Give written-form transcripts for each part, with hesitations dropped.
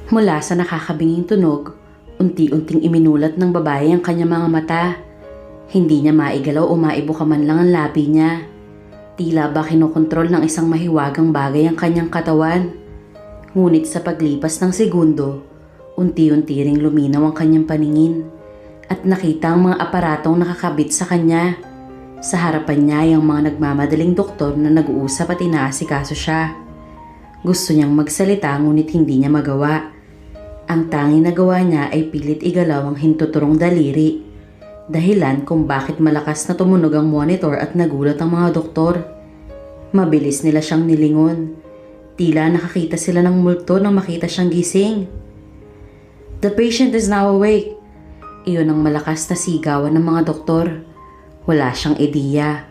Mula sa nakakabinging tunog, unti-unting iminulat ng babae ang kanyang mga mata. Hindi niya maigalaw o maibuka man lang ang labi niya. Tila ba kinokontrol ng isang mahiwagang bagay ang kanyang katawan. Ngunit sa paglipas ng segundo, unti-unti ring luminaw ang kanyang paningin at nakita ang mga aparatong nakakabit sa kanya. Sa harapan niya ay ang mga nagmamadaling doktor na nag-uusap at inaasikaso siya. Gusto niyang magsalita ngunit hindi niya magawa. Ang tanging nagawa niya ay pilit igalaw ang hintuturong daliri. Dahilan kung bakit malakas na tumunog ang monitor at nagulat ang mga doktor. Mabilis nila siyang nilingon. Tila nakakita sila ng multo nang makita siyang gising. "The patient is now awake." Iyon ang malakas na sigawan ng mga doktor. Wala siyang ideya.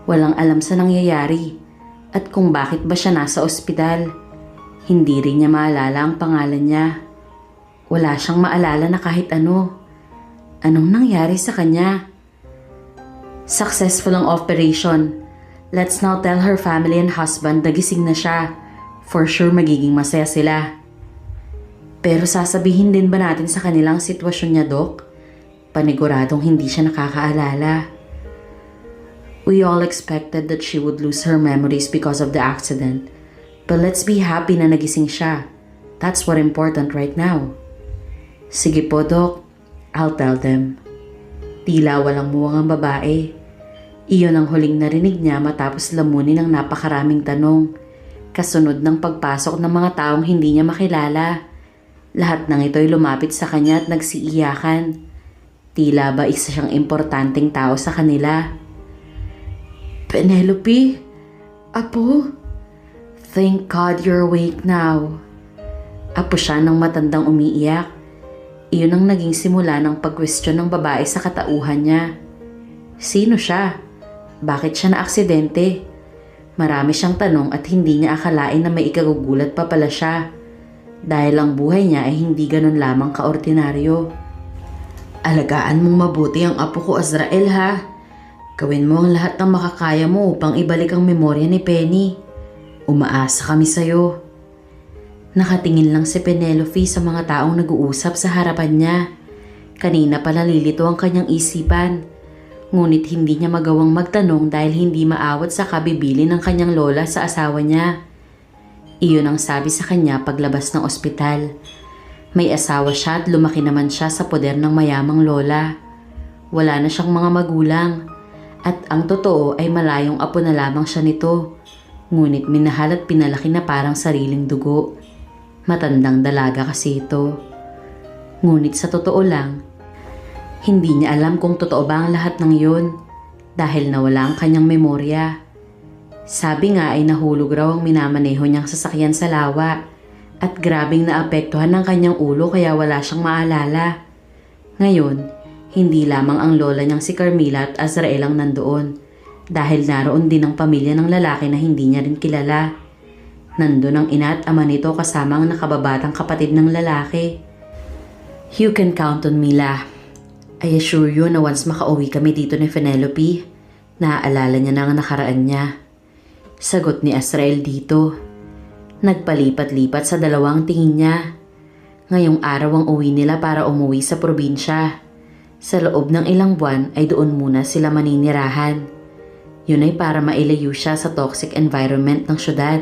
Walang alam sa nangyayari. At kung bakit ba siya nasa ospital. Hindi rin niya maalala ang pangalan niya. Wala siyang maalala na kahit ano. Anong nangyari sa kanya? Successful ang operation. Let's now tell her family and husband na gising na siya. For sure magiging masaya sila. Pero sasabihin din ba natin sa kanilang sitwasyon niya, Dok? Paniguradong hindi siya nakakaalala. We all expected that she would lose her memories because of the accident. But let's be happy na nagising siya. That's what important right now. Sige po, Dok. I'll tell them. Tila walang muwang ang babae. Iyon ang huling narinig niya matapos lamunin ng napakaraming tanong. Kasunod ng pagpasok ng mga taong hindi niya makilala. Lahat ng ito'y lumapit sa kanya at nagsiiyakan. Tila ba isa siyang importanteng tao sa kanila. "Penelope? Apo? Thank God you're awake now." Apo siya ng matandang umiiyak. Iyon ang naging simula ng pag-question ng babae sa katauhan niya. Sino siya? Bakit siya na-aksidente? Marami siyang tanong at hindi niya akalain na may ikagugulat pa pala siya. Dahil ang buhay niya ay hindi ganun lamang kaordinaryo. "Alagaan mong mabuti ang apo ko, Azrael, ha? Gawin mo ang lahat ng makakaya mo upang ibalik ang memorya ni Penny. Umaasa kami sa'yo." Nakatingin lang si Penelope sa mga taong nag-uusap sa harapan niya. Kanina pa nalilito ang kanyang isipan. Ngunit hindi niya magawang magtanong dahil hindi maawat sa kabibili ng kanyang lola sa asawa niya. Iyon ang sabi sa kanya paglabas ng ospital. May asawa siya at lumaki naman siya sa poder ng mayamang lola. Wala na siyang mga magulang. At ang totoo ay malayong apo na lamang siya nito. Ngunit minahal at pinalaki na parang sariling dugo. Matandang dalaga kasi ito. Ngunit sa totoo lang, hindi niya alam kung totoo ba ang lahat ng yun dahil nawala ang kanyang memorya. Sabi nga ay nahulog raw ang minamaneho niyang sasakyan sa lawa at grabing naapektuhan ng kanyang ulo kaya wala siyang maalala. Ngayon, hindi lamang ang lola niyang si Carmila at Azrael ang nandoon dahil naroon din ang pamilya ng lalaki na hindi niya rin kilala. Nandun ang ina at ama nito kasama ang nakababatang kapatid ng lalaki. "You can count on me, La. I assure you na once makauwi kami dito ni Penelope, naaalala niya na ang nakaraan niya." Sagot ni Azrael dito. Nagpalipat-lipat sa dalawang tingin niya. Ngayong araw ang uwi nila para umuwi sa probinsya. Sa loob ng ilang buwan ay doon muna sila maninirahan. Yun ay para mailayo siya sa toxic environment ng syudad.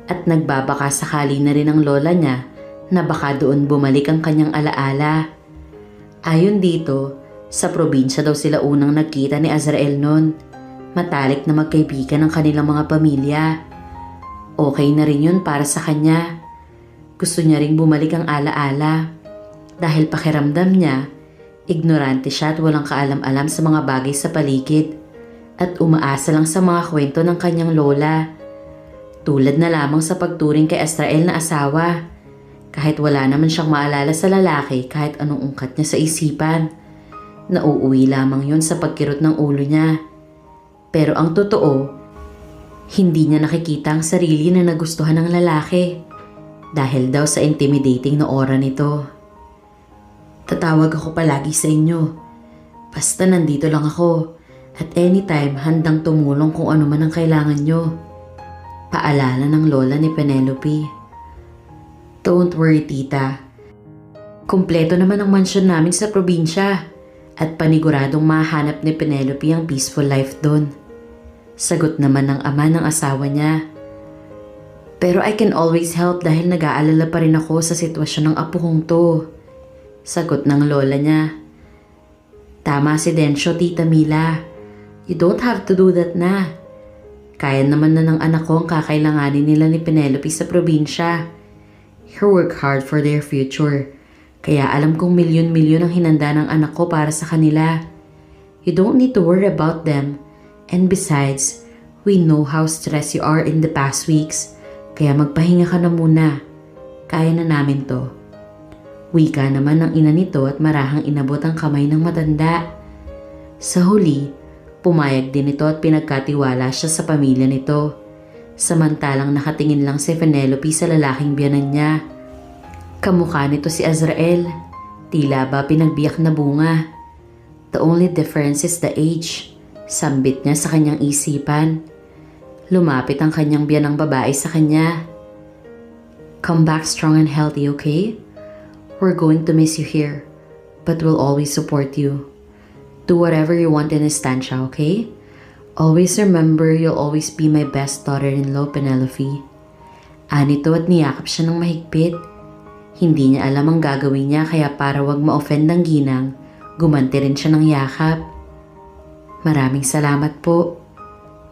At nagbabaka sakali na rin ang lola niya na baka doon bumalik ang kanyang alaala. Ayon dito, sa probinsya daw sila unang nagkita ni Azrael noon. Matalik na magkaibigan ang kanilang mga pamilya. Okay na rin yun para sa kanya. Gusto niya ring bumalik ang alaala. Dahil pakiramdam niya, ignorante siya at walang kaalam-alam sa mga bagay sa paligid. At umaasa lang sa mga kwento ng kanyang lola. Tulad na lamang sa pagturing kay Azrael na asawa. Kahit wala naman siyang maalala sa lalaki kahit anong ungkat niya sa isipan. Nauuwi lamang yun sa pagkirot ng ulo niya. Pero ang totoo, hindi niya nakikita ang sarili na nagustuhan ng lalaki. Dahil daw sa intimidating na aura nito. "Tatawag ako palagi sa inyo. Basta nandito lang ako. At anytime handang tumulong kung ano man ang kailangan nyo." Paalala ng lola ni Penelope. Don't worry, tita. Kumpleto naman ang mansyon namin sa probinsya at paniguradong mahanap ni Penelope ang peaceful life doon. Sagot naman ng ama ng asawa niya. Pero I can always help dahil nag-aalala pa rin ako sa sitwasyon ng apo kong to. Sagot ng lola niya. Tama si Densyo, Tita Mila. You don't have to do that na. Kaya naman na ng anak ko ang kakailanganin nila ni Penelope sa probinsya. You work hard for their future. Kaya alam kong milyon-milyon ang hinanda ng anak ko para sa kanila. You don't need to worry about them. And besides, we know how stressed you are in the past weeks. Kaya magpahinga ka na muna. Kaya na namin to. Wika naman ng ina nito at marahang inabot ang kamay ng matanda. Sa huli, pumayag din ito at pinagkatiwala siya sa pamilya nito. Samantalang nakatingin lang si Penelope sa lalaking biyanan niya. Kamukha nito si Azrael. Tila ba pinagbiyak na bunga. The only difference is the age. Sambit niya sa kanyang isipan. Lumapit ang kanyang biyanang babae sa kanya. Come back strong and healthy, okay? We're going to miss you here, but we'll always support you. Do whatever you want in Estancia, okay? Always remember you'll always be my best daughter-in-law, Penelope. Anito at niyakap siya ng mahigpit. Hindi niya alam ang gagawin niya kaya para wag ma-offend ang ginang, gumanti rin siya ng yakap. Maraming salamat po.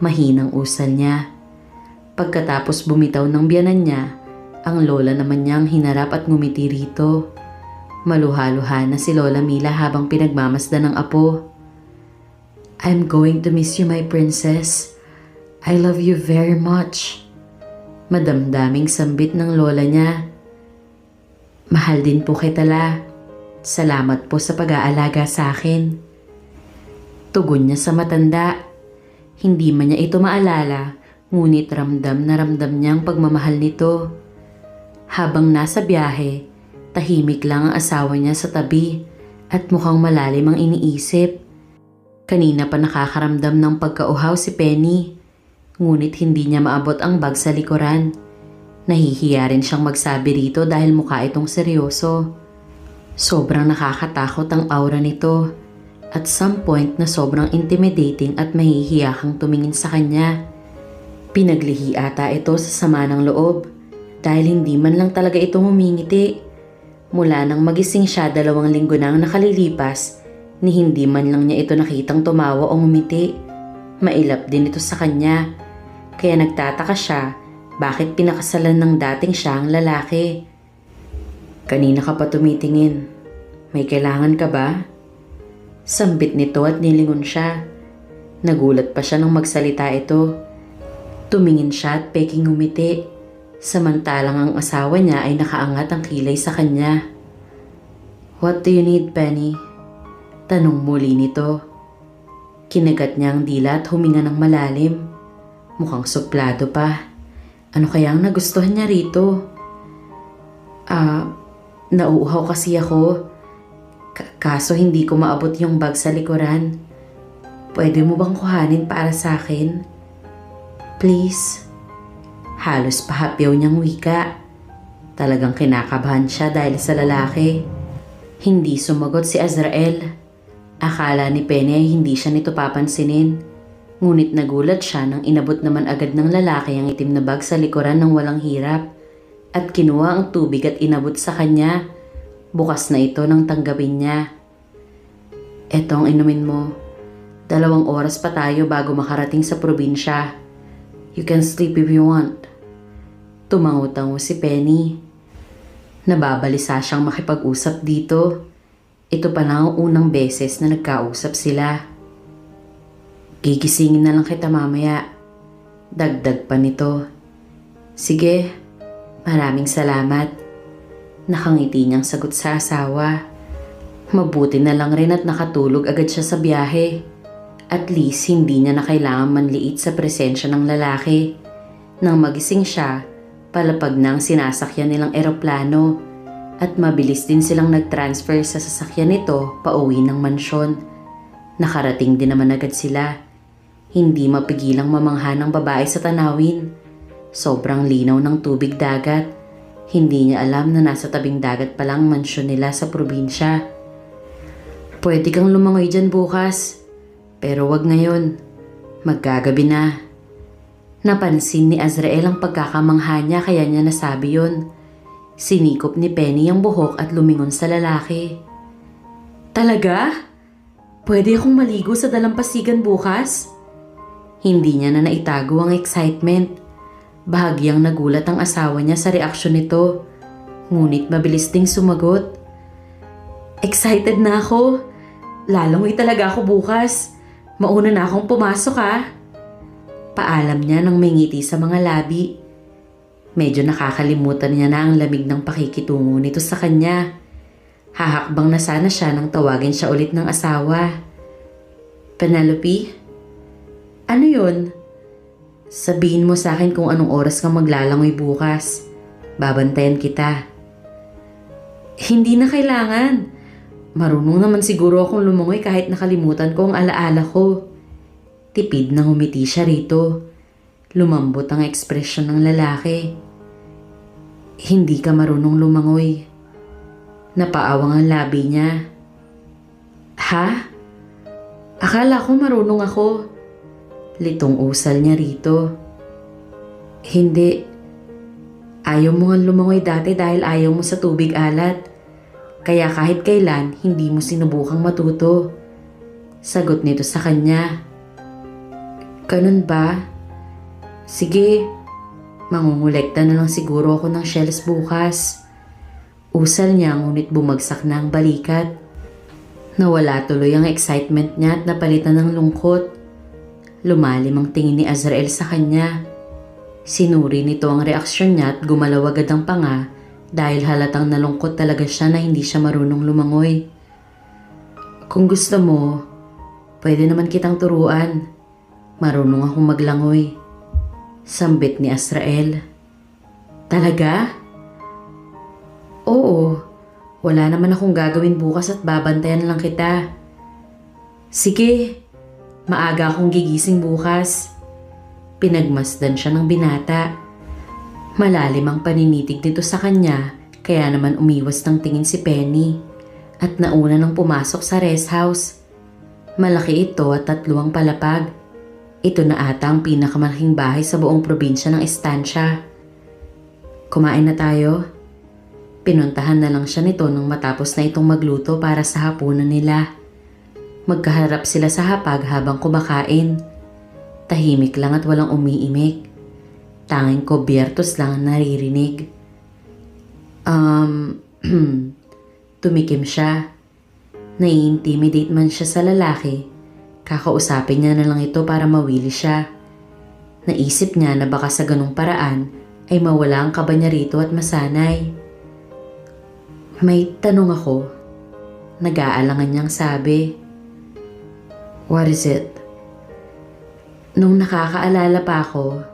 Mahinang usal niya. Pagkatapos bumitaw ng biyanan niya, ang lola naman niyang hinarap at ngumiti rito. Maluha-luha na si Lola Mila habang pinagmamasdan ng apo. I'm going to miss you, my princess. I love you very much. Madamdaming sambit ng lola niya. Mahal din po kita, La. Salamat po sa pag-aalaga sa akin. Tugon niya sa matanda. Hindi man niya ito maalala, ngunit ramdam niya ang pagmamahal nito. Habang nasa biyahe, tahimik lang ang asawa niya sa tabi at mukhang malalim ang iniisip. Kanina pa nakakaramdam ng pagkauhaw si Penny, ngunit hindi niya maabot ang bag sa likuran. Nahihiya rin siyang magsabi rito dahil mukha itong seryoso. Sobrang nakakatakot ang aura nito. At some point na sobrang intimidating at mahihiya kang tumingin sa kanya. Pinaglihi ata ito sa sama ng loob. Dahil hindi man lang talaga ito humingiti. Mula nang magising siya 2 linggo nang nakalilipas, ni hindi man lang niya ito nakitang tumawa o ngumiti. Mailap din ito sa kanya. Kaya nagtataka siya bakit pinakasalan ng dating siya ang lalaki. Kanina ka pa tumitingin. May kailangan ka ba? Sambit nito at nilingon siya. Nagulat pa siya nang magsalita ito. Tumingin siya at peking ngumiti. Samantalang ang asawa niya ay nakaangat ang kilay sa kanya. What do you need, Penny? Tanong muli nito. Kinagat niya ang dila at huminga ng malalim. Mukhang suplado pa. Ano kaya ang nagustuhan niya rito? Nauuhaw kasi ako. Kaso hindi ko maabot yung bag sa likuran. Pwede mo bang kuhanin para sa akin? Please? Halos pahapyaw niyang wika. Talagang kinakabahan siya dahil sa lalaki. Hindi sumagot si Azrael. Akala ni Penny ay hindi siya nito papansinin. Ngunit nagulat siya nang inabot naman agad ng lalaki ang itim na bag sa likuran ng walang hirap. At kinuha ang tubig at inabot sa kanya. Bukas na ito nang tanggapin niya. Eto ang inumin mo. 2 oras pa tayo bago makarating sa probinsya. You can sleep if you want. Tumango-tango si Penny. Nababalisa siyang makipag-usap dito. Ito pa lang ang unang beses na nagkausap sila. Gigisingin na lang kita mamaya. Dagdag pa nito. Sige, maraming salamat. Nakangiti niyang sagot sa asawa. Mabuti na lang rin at nakatulog agad siya sa biyahe. At least hindi niya na kailangan manliit sa presensya ng lalaki. Nang magising siya, palapag na ang sinasakyan nilang eroplano at mabilis din silang nag-transfer sa sasakyan nito pauwi ng mansyon. Nakarating din naman agad sila. Hindi mapigilang mamangha ng babae sa tanawin. Sobrang linaw ng tubig dagat Hindi niya alam na nasa tabing dagat pa lang mansyon nila sa probinsya. Pwede kang lumangoy dyan bukas, pero wag ngayon. Maggagabi na. Napansin ni Azrael ang pagkakamangha niya kaya niya nasabi yun. Sinikop ni Penny ang buhok at lumingon sa lalaki. Talaga? Pwede akong maligo sa dalampasigan bukas? Hindi niya na naitago ang excitement. Bahagyang nagulat ang asawa niya sa reaksyon nito. Ngunit mabilis ding sumagot. Excited na ako. Lalangoy talaga ako bukas. Mauna na akong pumasok ha. Paalam niya nang may ngiti sa mga labi. Medyo nakakalimutan niya na ang lamig ng pakikitungo nito sa kanya. Hahakbang na sana siya nang tawagin siya ulit ng asawa. Penelope? Ano yun? Sabihin mo sa akin kung anong oras kang maglalangoy bukas. Babantayan kita. Hindi na kailangan. Marunong naman siguro akong lumangoy kahit nakalimutan ko ang alaala ko. Tipid na ngumiti siya rito. Lumambot ang ekspresyon ng lalaki. Hindi ka marunong lumangoy. Napaawang ang labi niya. Ha? Akala ko marunong ako. Litong usal niya rito. Hindi. Ayaw mo nga lumangoy dati dahil ayaw mo sa tubig alat. Kaya kahit kailan, hindi mo sinubukang matuto. Sagot nito sa kanya. Ganun ba? Sige, mangungulekta na lang siguro ako ng shells bukas. Usal niya ngunit bumagsak na ang balikat. Nawala tuloy ang excitement niya at napalitan ng lungkot. Lumalim ang tingin ni Azrael sa kanya. Sinuri nito ang reaksyon niya at gumalaw agad ang panga dahil halatang nalungkot talaga siya na hindi siya marunong lumangoy. Kung gusto mo, pwede naman kitang turuan. Marunong akong maglangoy. Sambit ni Azrael. Talaga? Oo, wala naman akong gagawin bukas at babantayan lang kita. Sige, maaga akong gigising bukas. Pinagmasdan siya ng binata. Malalim ang paninitig nito sa kanya kaya naman umiwas ng tingin si Penny at nauna nang pumasok sa rest house. Malaki ito at 3 ang palapag. Ito na ata ang pinakamalaking bahay sa buong probinsya ng Estancia. Kumain na tayo? Pinuntahan na lang siya nito nang matapos na itong magluto para sa hapunan nila. Magkaharap sila sa hapag habang kumakain. Tahimik lang at walang umiimik. Tanging kobyertos lang ang naririnig. Tumikim siya. Nai-intimidate man siya sa lalaki. Kakausapin niya na lang ito para mawili siya. Naisip niya na baka sa ganung paraan ay mawala ang kaba niya rito at masanay. May tanong ako. Nag-aalangan niyang sabi. What is it? Nung nakakaalala pa ako,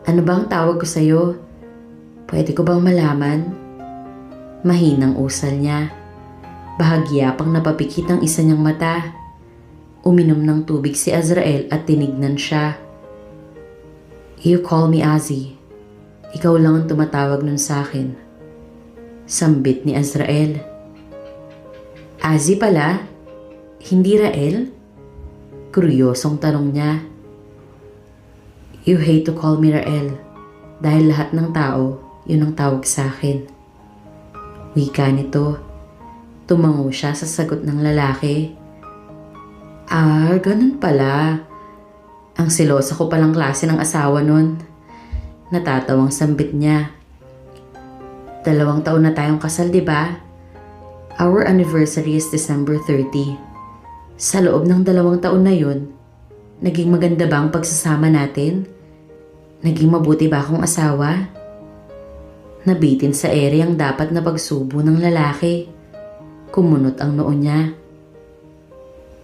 ano bang tawag ko sa'yo? Pwede ko bang malaman? Mahinang usal niya. Bahagya pang napapikit ang isa niyang mata. Uminom ng tubig si Azrael at tinignan siya. You call me Azzy. Ikaw lang ang tumatawag nun sa akin. Sambit ni Azrael. Azzy pala? Hindi Rael? Kuryosong tanong niya. You hate to call me Rael dahil lahat ng tao yun ang tawag sa akin. Wika nito. Tumango siya sa sagot ng lalaki. Ganun pala. Ang silosa ko palang klase ng asawa nun. Natatawang sambit niya. 2 taon na tayong kasal, di ba? Our anniversary is December 30. Sa loob ng 2 taon na yun, naging maganda ba ang pagsasama natin? Naging mabuti ba akong asawa? Nabitin sa ere ang dapat na pagsubo ng lalaki. Kumunot ang noo niya.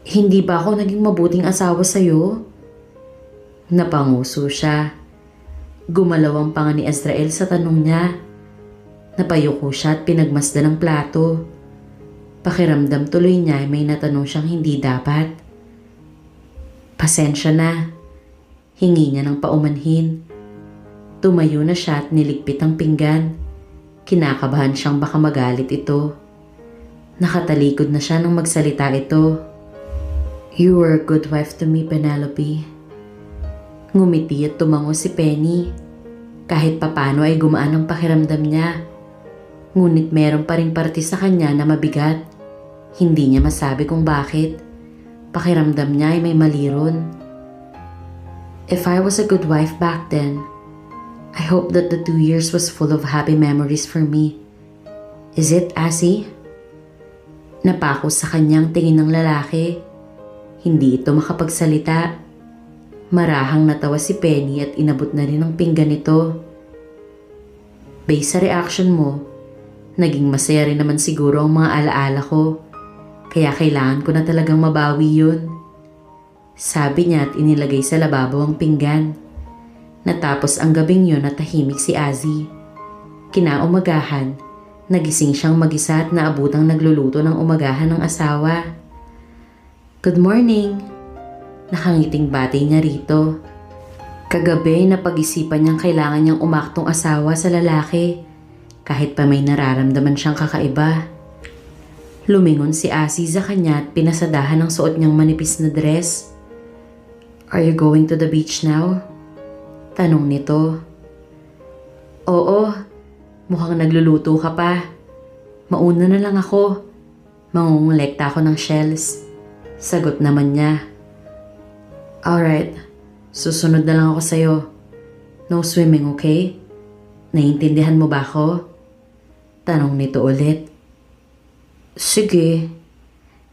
Hindi ba ako naging mabuting asawa sa'yo? Napanguso siya. Gumalaw ang panga ni Azrael sa tanong niya. Napayuko siya at pinagmasdan ng plato. Pakiramdam tuloy niya ay may natanong siyang hindi dapat. Pasensya na. Hingi niya ng paumanhin. Tumayo na siya at niligpit ang pinggan. Kinakabahan siyang baka magalit ito. Nakatalikod na siya nang magsalita ito. You were a good wife to me, Penelope. Ngumiti at tumango si Penny. Kahit papano ay gumaan ang pakiramdam niya. Ngunit meron pa ring parte sa kanya na mabigat. Hindi niya masabi kung bakit. Pakiramdam niya ay may mali ron. If I was a good wife back then, I hope that the 2 years was full of happy memories for me. Is it, Asi? Napako sa kanyang tingin ng lalaki. Hindi ito makapagsalita. Marahang natawa si Penny at inabot na rin ang pinggan nito. Based sa reaction mo, naging masaya rin naman siguro ang mga alaala ko. Kaya kailangan ko na talagang mabawi yun. Sabi niya at inilagay sa lababo ang pinggan. Natapos ang gabing yun at tahimik si Azzy. Kinaumagahan, nagising siyang mag-isa at naabutang nagluluto ng umagahan ng asawa. Good morning! Nakangiting bati niya rito. Kagabi napag-isipan niyang kailangan niyang umaktong asawa sa lalaki kahit pa may nararamdaman siyang kakaiba. Lumingon si Asi sa kanya at pinasadahan ang suot niyang manipis na dress. Are you going to the beach now? Tanong nito. Oo, mukhang nagluluto ka pa. Mauna na lang ako. Mangungulekta ako ng shells. Sagot naman niya. Alright, susunod na lang ako sa'yo. No swimming, okay? Naiintindihan mo ba ako? Tanong nito ulit. Sige.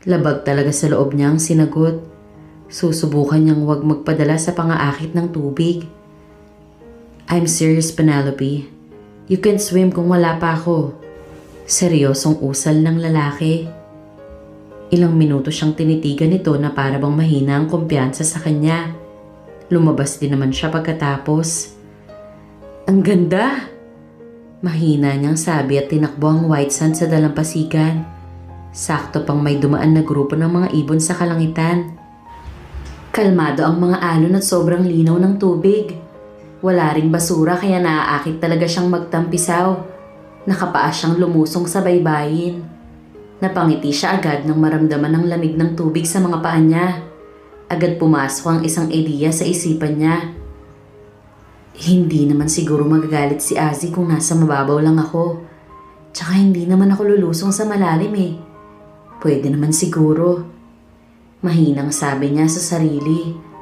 Labag talaga sa loob niya ang sinagot. Susubukan niyang huwag magpadala sa pangaakit ng tubig. I'm serious, Penelope. You can swim kung wala pa ako. Seryosong usal ng lalaki. Ilang minuto siyang tinitigan nito na para bang mahina ang kumpiyansa sa kanya. Lumabas din naman siya pagkatapos. Ang ganda! Mahina niyang sabi at tinakbo ang white sand sa dalampasigan. Sakto pang may dumaan na grupo ng mga ibon sa kalangitan. Kalmado ang mga alon at sobrang linaw ng tubig. Wala ring basura kaya naaakit talaga siyang magtampisaw. Nakapaas siyang lumusong sa baybayin. Napangiti siya agad nang maramdaman ang lamig ng tubig sa mga paa niya. Agad pumasok ang isang ideya sa isipan niya. Hindi naman siguro magagalit si Azzy kung nasa mababaw lang ako. Tsaka hindi naman ako lulusong sa malalim eh. Pwede naman siguro. Mahinang sabi niya sa sarili.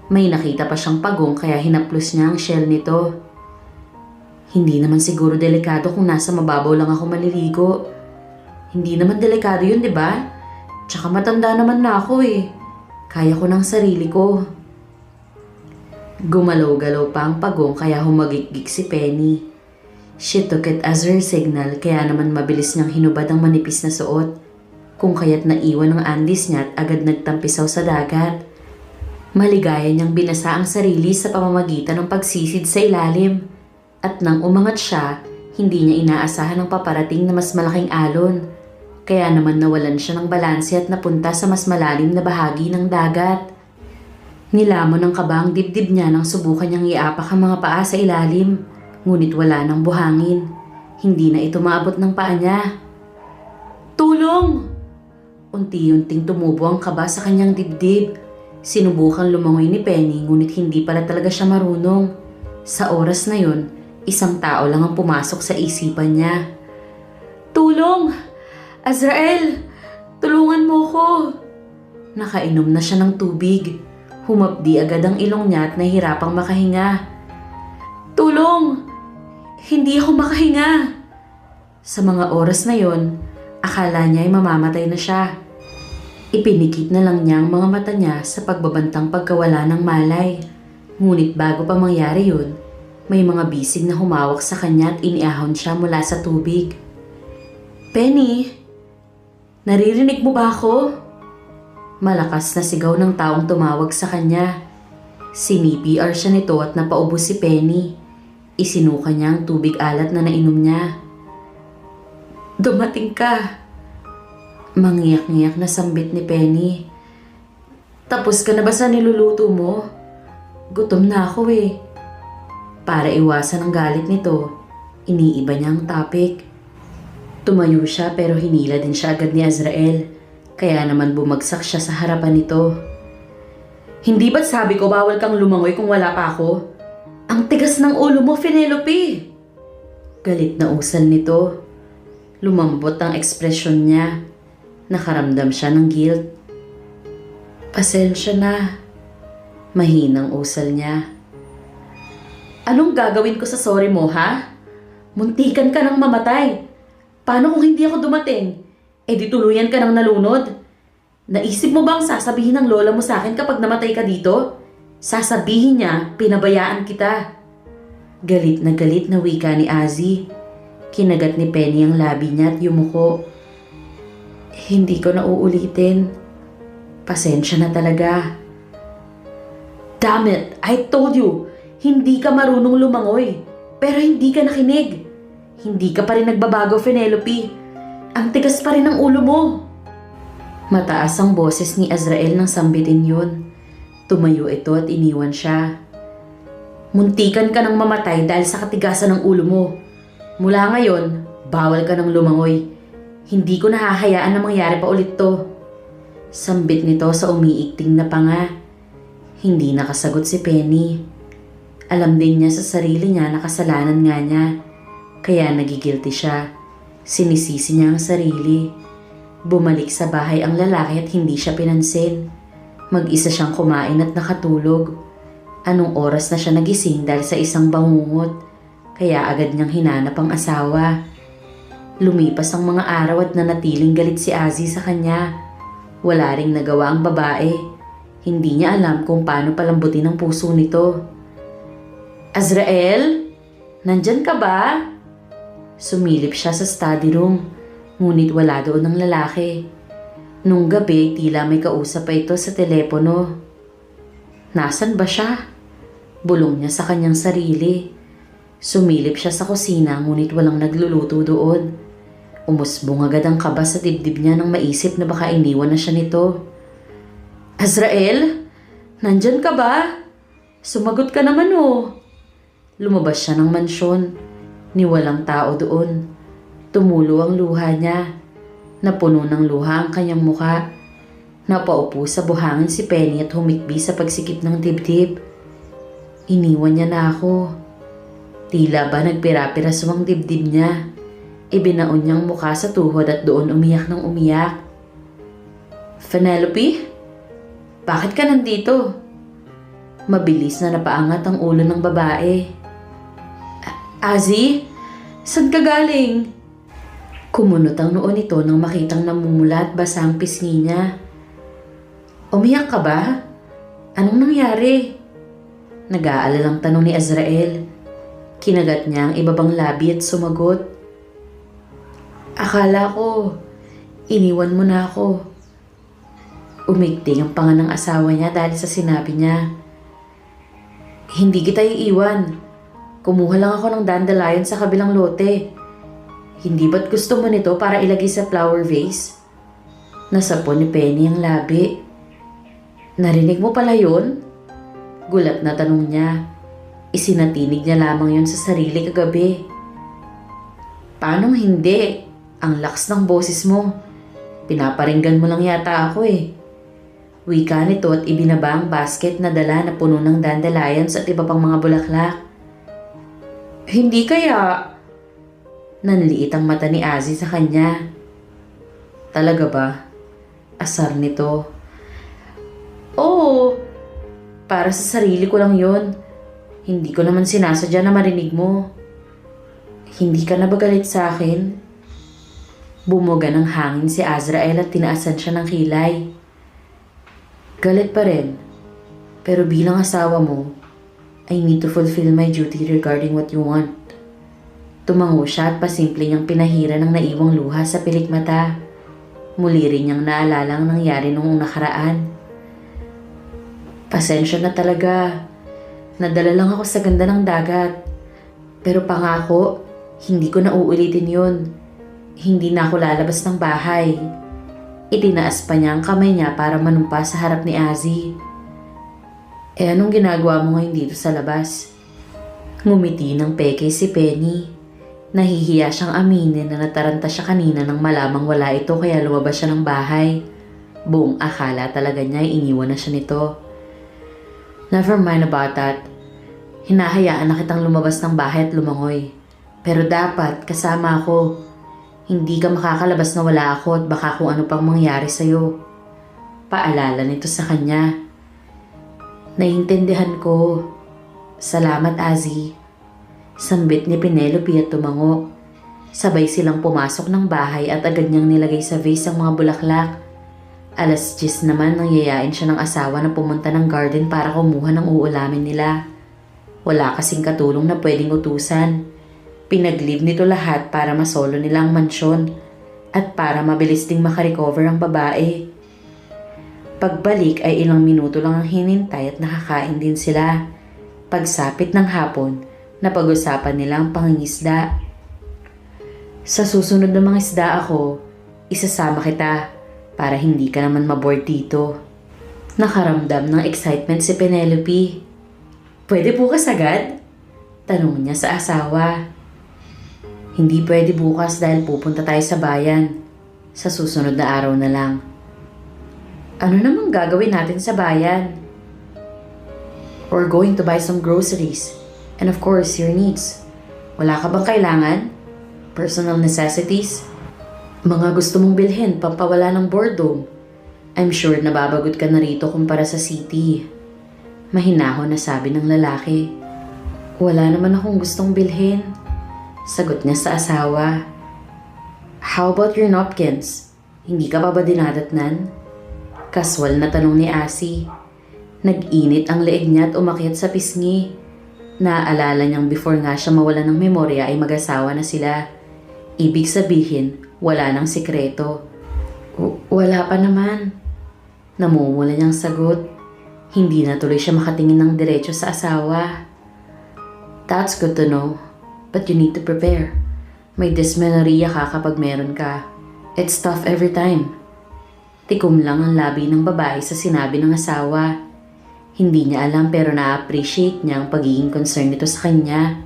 May nakita pa siyang pagong kaya hinaplos niya ang shell nito. Hindi naman siguro delikado kung nasa mababaw lang ako maliligo. Hindi naman delikado yun, di ba? Tsaka matanda naman na ako eh. Kaya ko ng sarili ko. Gumalaw-galaw pa ang pagong kaya humagikgik si Penny. She took it as her signal kaya naman mabilis niyang hinubad ang manipis na suot. Kung kaya't naiwan ang andis niya at agad nagtampisaw sa dagat. Maligaya niyang binasa ang sarili sa pamamagitan ng pagsisid sa ilalim. At nang umangat siya, hindi niya inaasahan ang paparating na mas malaking alon. Kaya naman nawalan siya ng balanse at napunta sa mas malalim na bahagi ng dagat. Nilamon ng kaba ang dibdib niya nang subukan niyang iapak ang mga paa sa ilalim. Ngunit wala nang buhangin. Hindi na ito maabot ng paa niya. Tulong! Unti-unting tumubo ang kaba sa kanyang dibdib. Sinubukan lumangoy ni Penny ngunit hindi pala talaga siya marunong. Sa oras na yun, isang tao lang ang pumasok sa isipan niya. Tulong! Azrael! Tulungan mo ko! Nakainom na siya ng tubig. Humapdi agad ang ilong niya at nahihirapang makahinga. Tulong! Hindi ako makahinga! Sa mga oras na yon, akala niya ay mamamatay na siya. Ipinikit na lang niya ang mga mata niya sa pagbabantang pagkawala ng malay. Ngunit bago pa mangyari yun, may mga bisig na humawak sa kanya at iniahon siya mula sa tubig. Penny! Naririnig mo ba ako? Malakas na sigaw ng taong tumawag sa kanya. Sinipr siya nito at napaubos si Penny. Isinuka niya ang tubig alat na nainom niya. Dumating ka! Mangiyak-ngiyak na sambit ni Penny. Tapos ka na ba sa niluluto mo? Gutom na ako eh. Para iwasan ang galit nito, Iniiba niya ang topic. Tumayo siya pero hinila din siya agad ni Azrael. Kaya naman bumagsak siya sa harapan nito. Hindi ba't sabi ko bawal kang lumangoy kung wala pa ako? Ang tigas ng ulo mo, Penelope! Galit na usal nito. Lumambot ang ekspresyon niya. Nakaramdam siya ng guilt. Pasensya na. Mahinang usal niya. Anong gagawin ko sa sorry mo, ha? Muntikan ka ng mamatay. Paano kung hindi ako dumating? Eh di tuluyan ka ng nalunod. Naisip mo bang sasabihin ng lola mo sa akin kapag namatay ka dito? Sasabihin niya, pinabayaan kita. Galit na wika ni Azzy. Kinagat ni Penny ang labi niya at yumuko. Hindi ko na uulitin. Pasensya na talaga. Damn it! I told you! Hindi ka marunong lumangoy. Pero hindi ka nakinig. Hindi ka pa rin nagbabago, Penelope. Ang tigas pa rin ng ulo mo. Mataas ang boses ni Azrael nang sambitin yun. Tumayo ito at iniwan siya. Muntikan ka ng mamatay dahil sa katigasan ng ulo mo. Mula ngayon, bawal ka ng lumangoy. Hindi ko nahahayaan na mangyari pa ulit to. Sambit nito sa umiikting na panga. Hindi nakasagot si Penny. Alam din niya sa sarili niya na kasalanan nga niya. Kaya nagigilty siya. Sinisisi niya ang sarili. Bumalik sa bahay ang lalaki at hindi siya pinansin. Mag-isa siyang kumain at nakatulog. Anong oras na siya nagising dahil sa isang bangungot. Kaya agad niyang hinanap ang asawa. Lumipas ang mga araw at nanatiling galit si Azzy sa kanya. Wala ring nagawa ang babae. Hindi niya alam kung paano palambutin ang puso nito. Azrael? Nandyan ka ba? Sumilip siya sa study room, ngunit wala doon ang lalaki. Nung gabi, tila may kausap pa ito sa telepono. Nasaan ba siya? Bulong niya sa kanyang sarili. Sumilip siya sa kusina, ngunit walang nagluluto doon. Umusbong agad ang kaba sa dibdib niya nang maisip na baka iniwan na siya nito. Azrael? Nandyan ka ba? Sumagot ka naman oh. Lumabas siya ng mansyon. Ni walang tao doon. Tumulo ang luha niya. Napuno ng luha ang kanyang muka. Napaupo sa buhangin si Penny at humikbi sa pagsikip ng dibdib. Iniwan niya na ako. Tila ba nagpira-piraso ang dibdib niya. Ibinaon niyang mukha sa tuhod at doon umiyak ng umiyak. Penelope? Bakit ka nandito? Mabilis na napaangat ang ulo ng babae. Azzy? Saan ka galing? Kumunot ang noo nito nang makitang namumula at basa ang pisngi niya. Umiyak ka ba? Anong nangyari? Nag-aalalang tanong ni Azrael. Kinagat niya ang ibabang labi at sumagot. Akala ko, iniwan mo na ako. Umigting ang panga ng asawa niya dahil sa sinabi niya. Hindi kita iiwan. Kumuha lang ako ng dandelion sa kabilang lote. Hindi ba't gusto mo nito para ilagay sa flower vase? Nasapon ni Penny ang labi. Narinig mo pala yun? Gulat na tanong niya. Isinatinig niya lamang yun sa sarili kagabi. Paanong hindi? Ang lakas ng boses mo. Pinaparinggan mo lang yata ako eh. Wika nito at ibinaba ang basket na dala na puno ng dandelions at iba pang mga bulaklak. Hindi kaya... Nanliit ang mata ni Azzy sa kanya. Talaga ba? Asar nito. Oo, para sa sarili ko lang yon. Hindi ko naman sinasadya na marinig mo. Hindi ka na ba galit sa akin? Bumuga ng hangin si Azrael at tinaasan siya ng kilay. Galit pa rin. Pero bilang asawa mo, I need to fulfill my duty regarding what you want. Tumango siya at pasimple niyang pinahira ng naiwang luha sa pilikmata. Muli rin niyang naalala ang nangyari noong nakaraan. Pasensya na talaga. Nadala lang ako sa ganda ng dagat. Pero pangako, hindi ko na uulitin yun. Hindi na ako lalabas ng bahay. Itinaas pa niya ang kamay niya para manumpa sa harap ni Azzy. Eh anong ginagawa mo ngayon dito sa labas? Ngumiti ng peke si Penny. Nahihiya siyang aminin na nataranta siya kanina nang malamang wala ito kaya lumabas siya ng bahay. Buong akala talaga niya ay iniwan na siya nito. Never mind about that. Hinahayaan na kitang lumabas ng bahay at lumangoy. Pero dapat kasama ako. Hindi ka makakalabas na wala ako at baka kung ano pang mangyari sa'yo. Paalala nito sa kanya. Naiintindihan ko. Salamat, Azzy. Sambit ni Penelope at tumango. Sabay silang pumasok ng bahay at agad niyang nilagay sa vase ang mga bulaklak. 10:00 naman nang yayain siya ng asawa na pumunta ng garden para kumuha ng uulamin nila. Wala kasing katulong na pwedeng utusan. Pinag-leave nito lahat para masolo nila ang mansyon at para mabilis ding makarecover ang babae. Pagbalik ay ilang minuto lang ang hinintay at nakakain din sila. Pagsapit ng hapon, napag-usapan nila ang pangingisda. Sa susunod na mga isda ako, isasama kita para hindi ka naman maboard dito. Nakaramdam ng excitement si Penelope. Pwede bukas agad? Tanong niya sa asawa. Hindi pwede bukas dahil pupunta tayo sa bayan. Sa susunod na araw na lang. Ano namang gagawin natin sa bayan? We're going to buy some groceries. And of course, your needs. Wala ka bang kailangan? Personal necessities? Mga gusto mong bilhin, pampawala ng boredom. I'm sure nababagot ka na rito kumpara sa city. Mahinahon na sabi ng lalaki. Wala naman akong gustong bilhin. Sagot niya sa asawa. How about your napkins? Hindi ka pa ba dinadatnan? Kaswal na tanong ni Asi. Nag-init ang leeg niya at umakyat sa pisngi. Naaalala niyang before nga siya mawala ng memorya ay mag-asawa na sila. Ibig sabihin, wala nang sikreto. Wala pa naman. Namumula niyang sagot. Hindi na tuloy siya makatingin ng diretso sa asawa. That's good to know. But you need to prepare. May dysmenorrhea ka kapag meron ka. It's tough every time. Tikom lang ang labi ng babae sa sinabi ng asawa. Hindi niya alam pero na-appreciate niya ang pagiging concern nito sa kanya.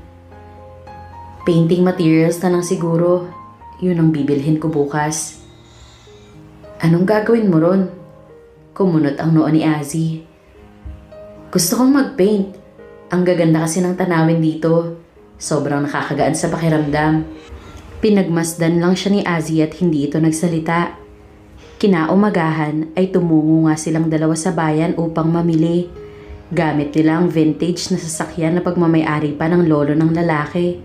Painting materials na lang siguro. Yun ang bibilhin ko bukas. Anong gagawin mo ron? Kumunot ang noo ni Azzy. Gusto kong mag-paint. Ang gaganda kasi ng tanawin dito. Sobrang nakakagaan sa pakiramdam. Pinagmasdan lang siya ni Azzy at hindi ito nagsalita. Kinaumagahan ay tumungo nga silang dalawa sa bayan upang mamili. Gamit nila ang vintage na sasakyan na pagmamayari pa ng lolo ng lalaki.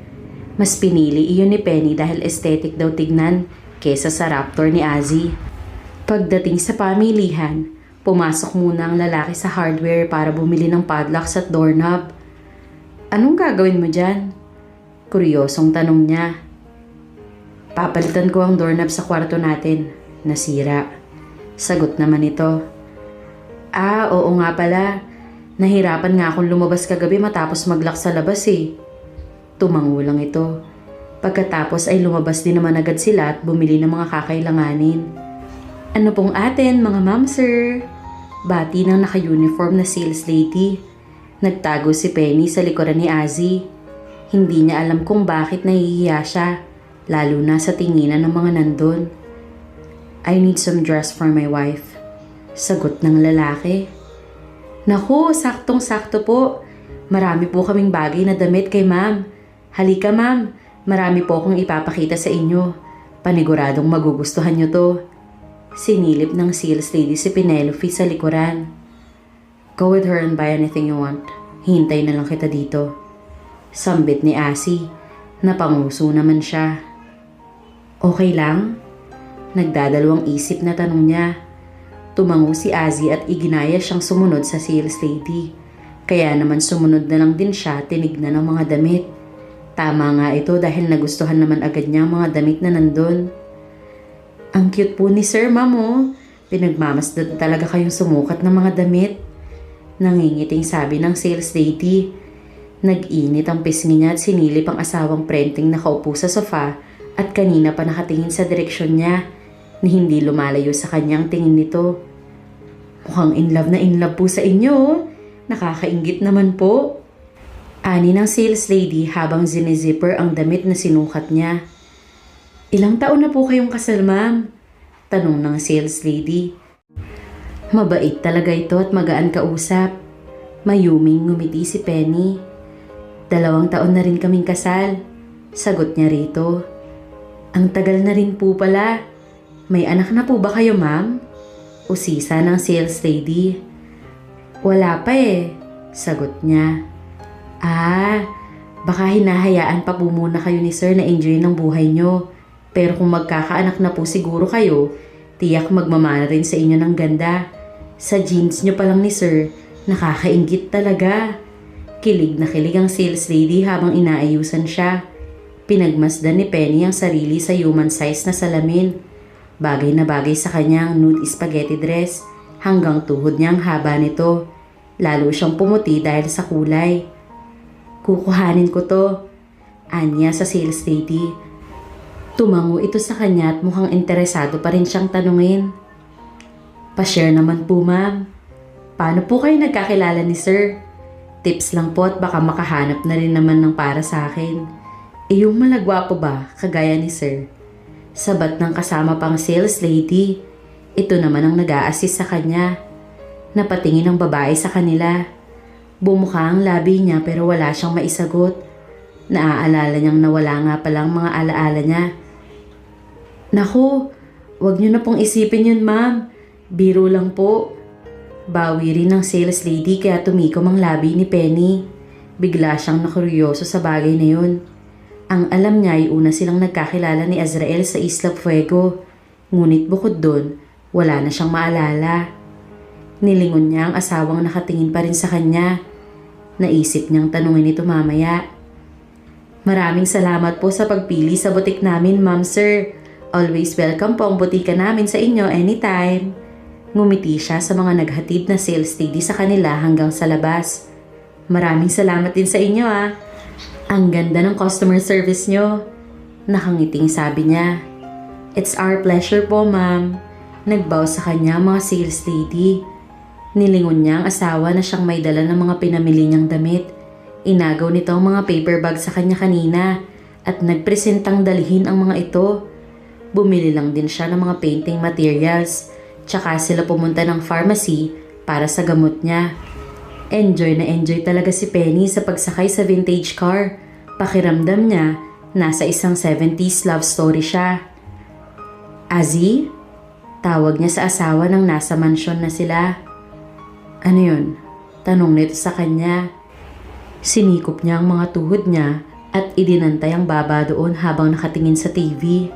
Mas pinili iyon ni Penny dahil aesthetic daw tignan kesa sa Raptor ni Azzy. Pagdating sa pamilihan, pumasok muna ang lalaki sa hardware para bumili ng padlocks at doorknob. Anong gagawin mo dyan? Kuryosong tanong niya. Papalitan ko ang doorknob sa kwarto natin. Nasira. Sagot naman ito. Oo nga pala. Nahirapan nga akong lumabas kagabi matapos mag-lock sa labas eh. Tumango lang ito. Pagkatapos ay lumabas din naman agad sila at bumili ng mga kakailanganin. Ano pong atin mga ma'am sir? Bati ng naka-uniform na sales lady. Nagtago si Penny sa likuran ni Azzy. Hindi niya alam kung bakit nahihiya siya, lalo na sa tinginan ng mga nandun. I need some dress for my wife. Sagot ng lalaki. Naku, saktong-sakto po. Marami po kaming bagay na damit kay ma'am. Halika ma'am, marami po akong ipapakita sa inyo. Paniguradong magugustuhan niyo to. Sinilip ng sales lady si Penelope sa likuran. Go with her and buy anything you want. Hintay na lang kita dito. Sambit ni Asi. Napanguso naman siya. Okay lang? Nagdadalawang isip na tanong niya. Tumango si Azzy at iginaya siyang sumunod sa sales lady. Kaya naman sumunod na lang din siya tinignan ng mga damit. Tama nga ito dahil nagustuhan naman agad niya ang mga damit na nandun. Ang cute po ni Sir Ma'am. Pinagmamasdan talaga kayong sumukat ng mga damit. Nangingiting sabi ng sales lady. Nag-init ang pisngi niya at sinilip ang asawang prenting nakaupo sa sofa at kanina pa nakatingin sa direksyon niya ni hindi lumalayo sa kanyang tingin nito. Mukhang in love na in love po sa inyo. Nakakainggit naman po. Ani ng sales lady habang zinizipper ang damit na sinukat niya. Ilang taon na po kayong kasal, ma'am? Tanong ng sales lady. Mabait talaga ito at magaan kausap. Mayuming ngumiti si Penny. 2 taon na rin kaming kasal. Sagot niya rito. Ang tagal na rin po pala. May anak na po ba kayo, ma'am? Usisa ng sales lady. Wala pa eh. Sagot niya. Baka hinahayaan pa po muna kayo ni sir na enjoy ng buhay nyo. Pero kung magkakaanak na po siguro kayo, tiyak magmamana rin sa inyo ng ganda. Sa jeans nyo pa lang ni sir, nakakainggit talaga. Kilig na kilig ang sales lady habang inaayusan siya. Pinagmasdan ni Penny ang sarili sa human size na salamin. Bagay na bagay sa kanyang nude spaghetti dress hanggang tuhod niyang haba nito. Lalo siyang pumuti dahil sa kulay. Kukuhanin ko to, anya sa sales lady. Tumango ito sa kanya at mukhang interesado pa rin siyang tanungin. Pa-share naman po, ma'am. Paano po kayo nagkakilala ni sir? Tips lang po at baka makahanap na rin naman ng para sa akin. Yung malagwapo ba, kagaya ni sir? Sabat ng kasama pang sales lady. Ito naman ang nag-a-assist sa kanya. Napatingin ang babae sa kanila. Bumuka ang labi niya pero wala siyang maisagot. Naaalala niyang nawala nga palang mga alaala niya. Naku, wag niyo na pong isipin yun, ma'am. Biro lang po. Bawi rin ng sales lady kaya tumikom ang labi ni Penny. Bigla siyang nakuryoso sa bagay na yun. Ang alam niya ay una silang nagkakilala ni Azrael sa Isla Fuego. Ngunit bukod doon, wala na siyang maalala. Nilingon niya ang asawang nakatingin pa rin sa kanya. Naisip niyang tanungin ito mamaya. Maraming salamat po sa pagpili sa butik namin, ma'am sir. Always welcome po ang butika namin sa inyo anytime. Ngumiti siya sa mga naghatid na sales lady sa kanila hanggang sa labas. Maraming salamat din sa inyo ah. Ang ganda ng customer service niyo. Nakangiting sabi niya. It's our pleasure po, ma'am. Nagbow sa kanya mga sales lady. Nilingon niya ang asawa na siyang may dala ng mga pinamili niyang damit. Inagaw nito ang mga paper bag sa kanya kanina at nagpresentang dalhin ang mga ito. Bumili lang din siya ng mga painting materials. Tsaka sila pumunta ng pharmacy para sa gamot niya. Enjoy na enjoy talaga si Penny sa pagsakay sa vintage car. Pakiramdam niya, nasa isang 70s love story siya. Azzy? Tawag niya sa asawa nang nasa mansyon na sila. Ano yun? Tanong nito sa kanya. Sinikop niya ang mga tuhod niya at idinantay ang baba doon habang nakatingin sa TV.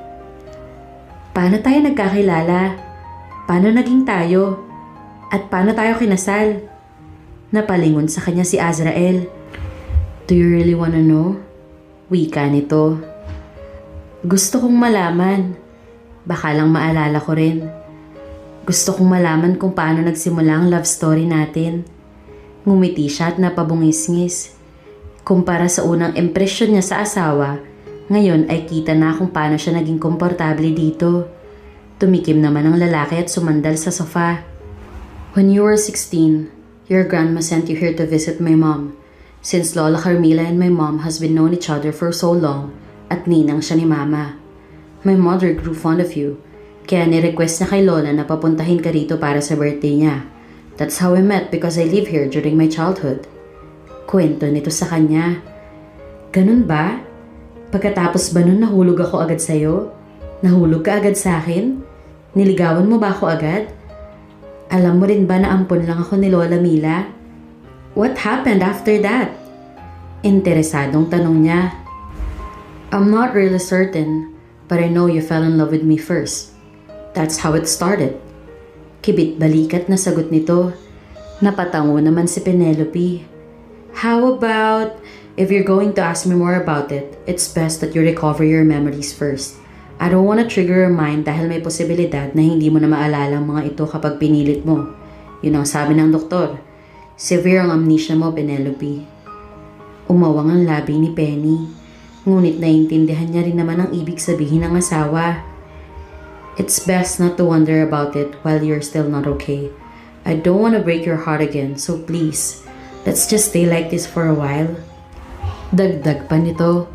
Paano tayo nagkakilala? Paano naging tayo? At paano tayo kinasal? Napalingon sa kanya si Azrael. Do you really wanna know? Wika nito. Gusto kong malaman. Baka lang maalala ko rin. Gusto kong malaman kung paano nagsimula ang love story natin. Ngumiti siya at napabungis-ngis. Kumpara sa unang impresyon niya sa asawa, ngayon ay kita na kung paano siya naging komportable dito. Tumikim naman ang lalaki at sumandal sa sofa. When you were 16, your grandma sent you here to visit my mom. Since Lola Carmila and my mom has been known each other for so long, at ninang siya ni mama. My mother grew fond of you, kaya ni-request niya kay Lola na papuntahin ka rito para sa birthday niya. That's how we met because I live here during my childhood. Kwento nito sa kanya. Ganun ba? Pagkatapos ba nun nahulog ako agad sa'yo? Nahulog ka agad sa akin? Niligawan mo ba ako agad? Alam mo rin ba na ampon lang ako ni Lola Mila? What happened after that? Interesadong tanong niya. I'm not really certain, but I know you fell in love with me first. That's how it started. Kibit balikat na sagot nito. Napatango naman si Penelope. How about, if you're going to ask me more about it, it's best that you recover your memories first. I don't want to trigger your mind dahil may posibilidad na hindi mo na maalala ang mga ito kapag pinilit mo. Yun ang sabi ng doktor. Severe ang amnesia mo, Penelope. Umawang ang labi ni Penny. Ngunit naiintindihan niya rin naman ang ibig sabihin ng asawa. It's best not to wonder about it while you're still not okay. I don't want to break your heart again, so please, let's just stay like this for a while. Dagdag pa nito,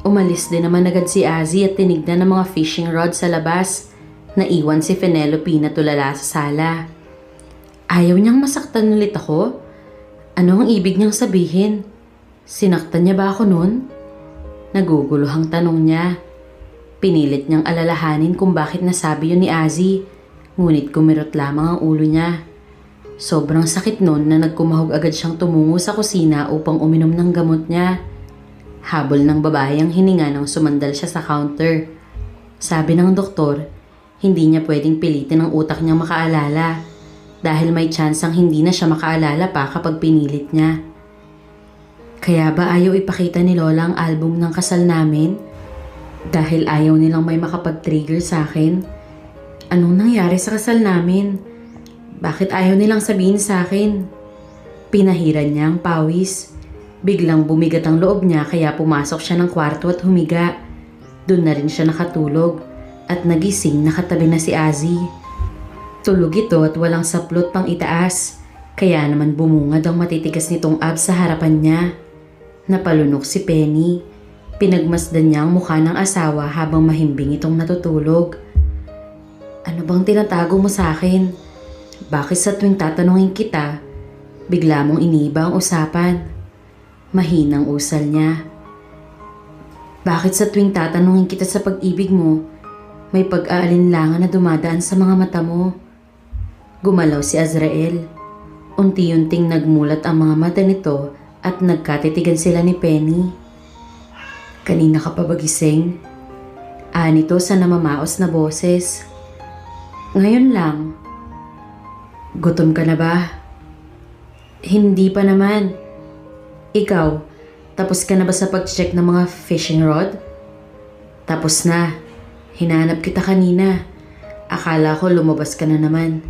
umalis din naman agad si Azzy at tinignan ng mga fishing rod sa labas. Naiwan si Penelope na tulala sa sala. Ayaw niyang masaktan ulit ako? Ano ang ibig niyang sabihin? Sinaktan niya ba ako noon? Naguguluhang tanong niya. Pinilit niyang alalahanin kung bakit nasabi yun ni Azzy, ngunit kumirot lamang ang ulo niya. Sobrang sakit noon na nagkumahog agad siyang tumungo sa kusina upang uminom ng gamot niya. Habol ng babae ang hininga nang sumandal siya sa counter. Sabi ng doktor, hindi niya pwedeng pilitin ang utak niyang makaalala dahil may tsansang hindi na siya makaalala pa kapag pinilit niya. Kaya ba ayaw ipakita ni Lola ang album ng kasal namin? Dahil ayaw nilang may makapag-trigger sa akin? Anong nangyari sa kasal namin? Bakit ayaw nilang sabihin sa akin? Pinahiran niya ang pawis. Biglang bumigat ang loob niya kaya pumasok siya ng kwarto at humiga. Doon na rin siya nakatulog at nagising nakatabi na si Azzy. Tulog ito at walang saplot pang itaas. Kaya naman bumungad ang matitigas nitong abs sa harapan niya. Napalunok si Penny. Pinagmasdan niya ang mukha ng asawa habang mahimbing itong natutulog. Ano bang tinatago mo sa akin? Bakit sa tuwing tatanungin kita, bigla mong iniba ang usapan? Mahinang usal niya. Bakit sa tuwing tatanungin kita sa pag-ibig mo, may pag-aalinlangan na dumadaan sa mga mata mo? Gumalaw si Azrael. Unti-unting nagmulat ang mga mata nito at nagkatitigan sila ni Penny. Kanina ka pa ba gising? Anito sa namamaos na boses. Ngayon lang. Gutom ka na ba? Hindi pa naman. Ikaw, tapos ka na ba sa pag-check ng mga fishing rod? Tapos na. Hinanap kita kanina. Akala ko lumabas ka na naman.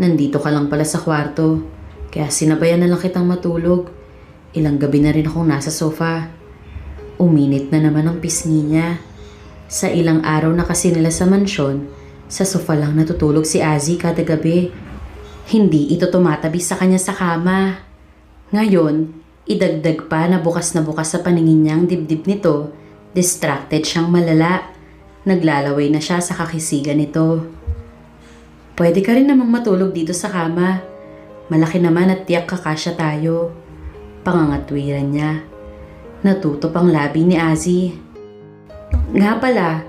Nandito ka lang pala sa kwarto. Kaya sinabayan na lang kitang matulog. Ilang gabi na rin akong nasa sofa. Uminit na naman ang pisngi niya. Sa ilang araw na kasi nila sa mansyon, sa sofa lang natutulog si Azzy kada gabi. Hindi ito tumatabi sa kanya sa kama. Ngayon, idagdag pa na bukas sa paningin niya ang dibdib nito. Distracted siyang malala. Naglalaway na siya sa kakisigan nito. Pwede ka rin namang matulog dito sa kama. Malaki naman at tiyak kakasya tayo. Pangangatwiran niya. Natuto pang labi ni Azzy. Nga pala,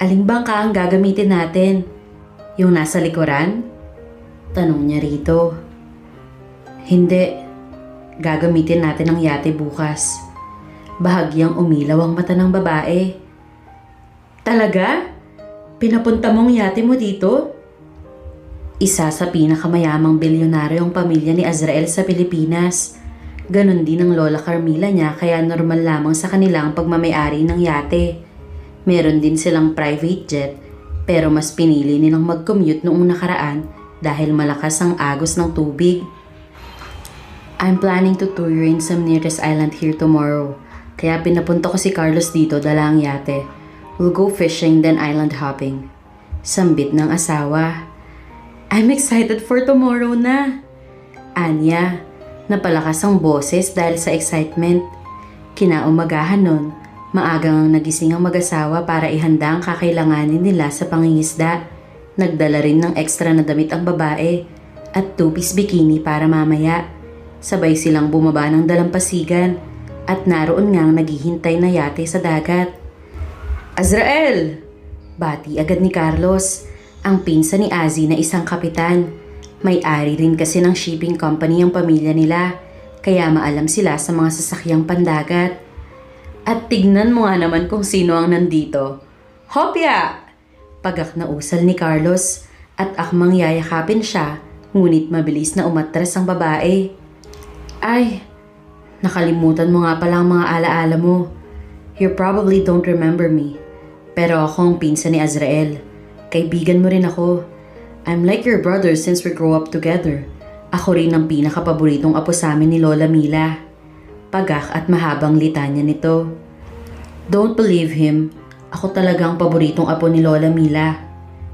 aling bangka ang gagamitin natin? Yung nasa likuran? Tanong niya rito. Hindi. Gagamitin natin ang yate bukas. Bahagyang umilaw ang mata ng babae. Talaga? Pinapunta mong yate mo dito? Isa sa pinakamayamang bilyonaryo ang pamilya ni Azrael sa Pilipinas. Ganon din ang Lola Carmila niya kaya normal lamang sa kanila ang pagmamayari ng yate. Meron din silang private jet pero mas pinili nilang mag-commute noong nakaraan dahil malakas ang agos ng tubig. I'm planning to tour you in some nearest island here tomorrow. Kaya pinapunta ko si Carlos dito dala ang yate. We'll go fishing then island hopping. Sambit ng asawa. I'm excited for tomorrow na. Anya. Napalakas ang boses dahil sa excitement. Kinaumagahan nun, maagang nagising ang mag-asawa para ihanda ang kakailanganin nila sa pangingisda. Nagdala rin ng extra na damit ang babae at two-piece bikini para mamaya. Sabay silang bumaba ng dalampasigan at naroon ngang naghihintay na yate sa dagat. Azrael! Bati agad ni Carlos, ang pinsan ni Azzy na isang kapitan. May-ari rin kasi ng shipping company ang pamilya nila, kaya maalam sila sa mga sasakyang pandagat. At tignan mo nga naman kung sino ang nandito. Hopya! Pagak na usal ni Carlos at akmang yayakapin siya, ngunit mabilis na umatras ang babae. Ay, nakalimutan mo nga pala ang mga alaala mo. You probably don't remember me. Pero ako ang pinsan ni Azrael. Kaibigan mo rin ako. I'm like your brother since we grew up together. Ako rin ang pinakapaboritong apo sa amin ni Lola Mila. Pagak at mahabang litanya nito. Don't believe him. Ako talagang paboritong apo ni Lola Mila.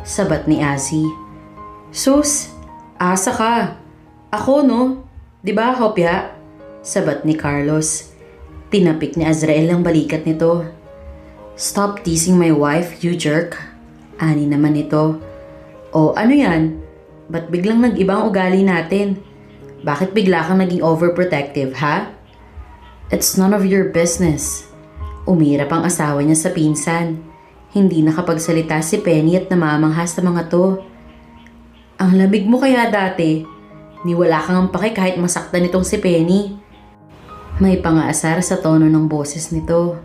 Sabat ni Azzy. Sus, asa ka. Ako no? Diba, Hopya? Sabat ni Carlos. Tinapik ni Azrael ang balikat nito. Stop teasing my wife, you jerk. Ani naman ito. O ano yan? Ba't biglang nag-ibang ugali natin? Bakit bigla kang naging overprotective, ha? It's none of your business. Umirap ang asawa niya sa pinsan. Hindi nakapagsalita si Penny at namamangha sa mga to. Ang lamig mo kaya dati. Ni wala kang pake kahit masaktan itong si Penny. May pangaasar sa tono ng boses nito.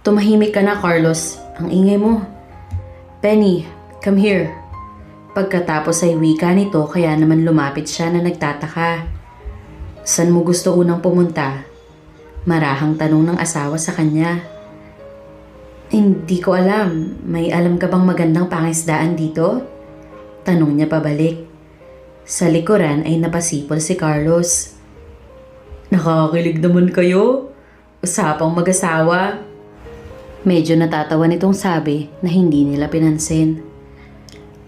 Tumahimik ka na, Carlos. Ang ingay mo. Penny, come here. Pagkatapos ay wika nito kaya naman lumapit siya na nagtataka. San mo gusto unang pumunta? Marahang tanong ng asawa sa kanya. Hindi ko alam. May alam ka bang magandang pangisdaan dito? Tanong niya pabalik. Sa likuran ay napasipol si Carlos. Nakakakilig naman kayo. Usapang mag-asawa. Medyo natatawa nitong sabi na hindi nila pinansin.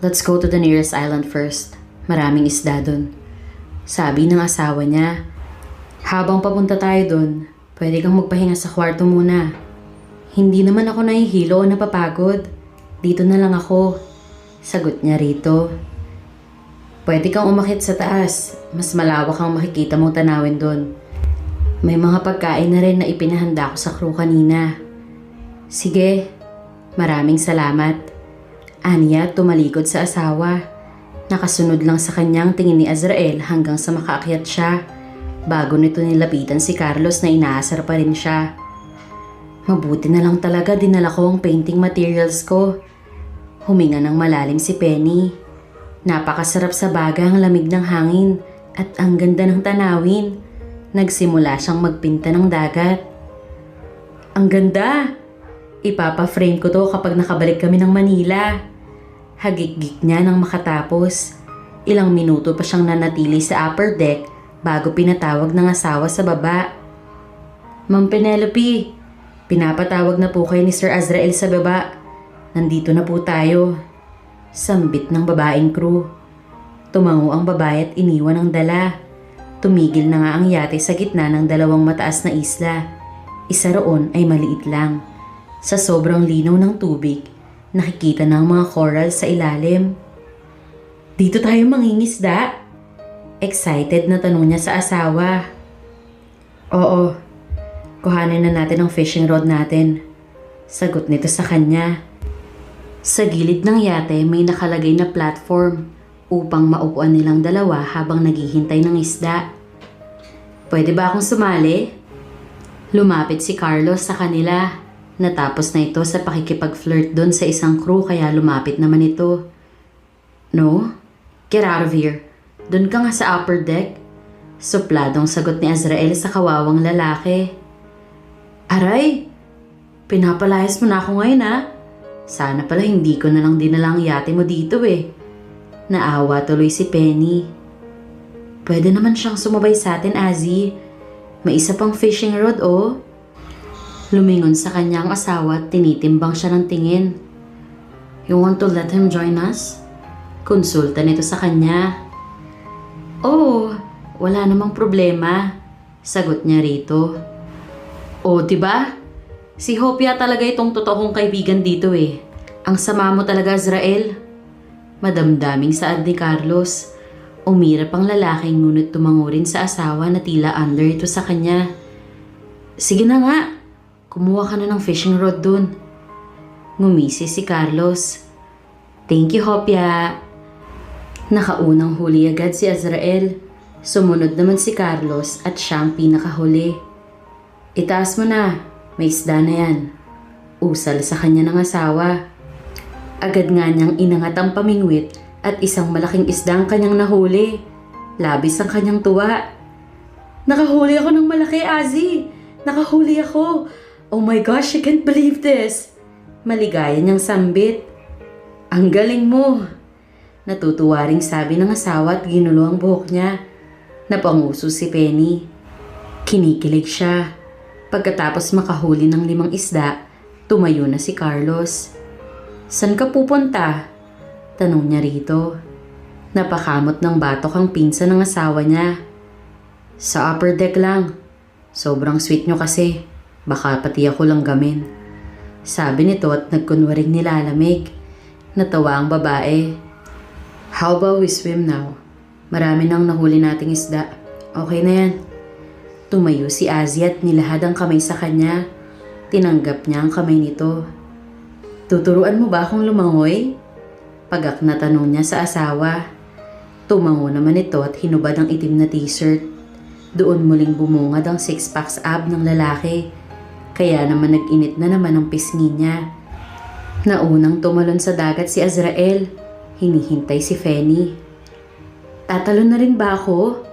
Let's go to the nearest island first. Maraming isda dun. Sabi ng asawa niya. Habang papunta tayo dun, pwede kang magpahinga sa kwarto muna. Hindi naman ako nahihilo o napapagod. Dito na lang ako. Sagot niya rito. Pwede kang umakyat sa taas. Mas malawak ang makikita mong tanawin dun. May mga pagkain na rin na ipinahanda ko sa crew kanina. Sige, maraming salamat. Anya tumalikod sa asawa. Nakasunod lang sa kanyang tingin ni Azrael hanggang sa makaakyat siya. Bago nito nilapitan si Carlos na inaasar pa rin siya. Mabuti na lang talaga dinala ko ang painting materials ko. Huminga ng malalim si Penny. Napakasarap sa baga ang lamig ng hangin at ang ganda ng tanawin. Nagsimula siyang magpinta ng dagat. Ang ganda! Ipapa-frame ko to kapag nakabalik kami ng Manila. Hagik-gik niya nang makatapos. Ilang minuto pa siyang nanatili sa upper deck bago pinatawag ng asawa sa baba. Ma'am Penelope, pinapatawag na po kayo ni Sir Azrael sa baba. Nandito na po tayo. Sambit ng babaeng crew. Tumango ang babae at iniwan ang dala. Tumigil na nga ang yate sa gitna ng dalawang mataas na isla. Isa roon ay maliit lang. Sa sobrang linaw ng tubig, nakikita na ang mga coral sa ilalim. Dito tayo mangingisda? Excited na tanong niya sa asawa. Oo, kuhanin na natin ang fishing rod natin. Sagot nito sa kanya. Sa gilid ng yate may nakalagay na platform upang maupuan nilang dalawa habang naghihintay ng isda. Pwede ba akong sumali? Lumapit si Carlos sa kanila. Natapos na ito sa pakikipag-flirt doon sa isang crew kaya lumapit naman ito. No? Get out of here. Doon ka nga sa upper deck. Supladong sagot ni Azrael sa kawawang lalaki. Aray! Pinapalayas mo na ako ngayon ha? Sana pala hindi ko na lang dinala ang yate mo dito eh. Naawa tuloy si Penny. Pwede naman siyang sumabay sa atin, Azzy. May isa pang fishing rod oh. Lumingon sa kanyang asawa at tinitimbang siya ng tingin. You want to let him join us? Konsulta nito sa kanya. Oh, wala namang problema. Sagot niya rito. Oh, diba? Si Hopia talaga itong totoong kaibigan dito eh. Ang sama mo talaga, Azrael. Madamdaming saad ni Carlos. Umirap ang lalaking ngunit tumango rin sa asawa na tila under ito sa kanya. Sige na nga. Kumuha ka na ng fishing rod dun. Ngumisi si Carlos. Thank you, Hopia. Nakaunang huli agad si Azrael. Sumunod naman si Carlos at siyang pinakahuli. Itaas mo na. May isda na yan. Usal sa kanya ng asawa. Agad nga niyang inangat ang pamingwit at isang malaking isda ang kanyang nahuli. Labis ang kanyang tuwa. Nakahuli ako ng malaki, Azzy. Nakahuli ako. Oh my gosh, I can't believe this. Maligaya niyang sambit. Ang galing mo. Natutuwa ring sabi ng asawa at ginulo ang buhok niya. Napanguso si Penny. Kinikilig siya. Pagkatapos makahuli ng 5 isda, tumayo na si Carlos. San ka pupunta? Tanong niya rito. Napakamot ng batok ang pinsan ng asawa niya. Sa upper deck lang. Sobrang sweet nyo kasi. Baka pati ako lang gamin. Sabi nito at nagkunwaring nilalamig. Natawa ang babae. How about we swim now? Marami nang nahuli nating isda. Okay na yan. Tumayo si Azzy at nilahad ang kamay sa kanya. Tinanggap niya ang kamay nito. Tuturuan mo ba akong lumangoy? Pagak na tanong niya sa asawa. Tumango naman ito at hinubad ang itim na t-shirt. Doon muling bumungad ang six-packs ab ng lalaki. Kaya naman nag-init na naman ang pisngi niya. Naunang tumalon sa dagat si Azrael. Hinihintay si Fanny. Tatalon na rin ba ako?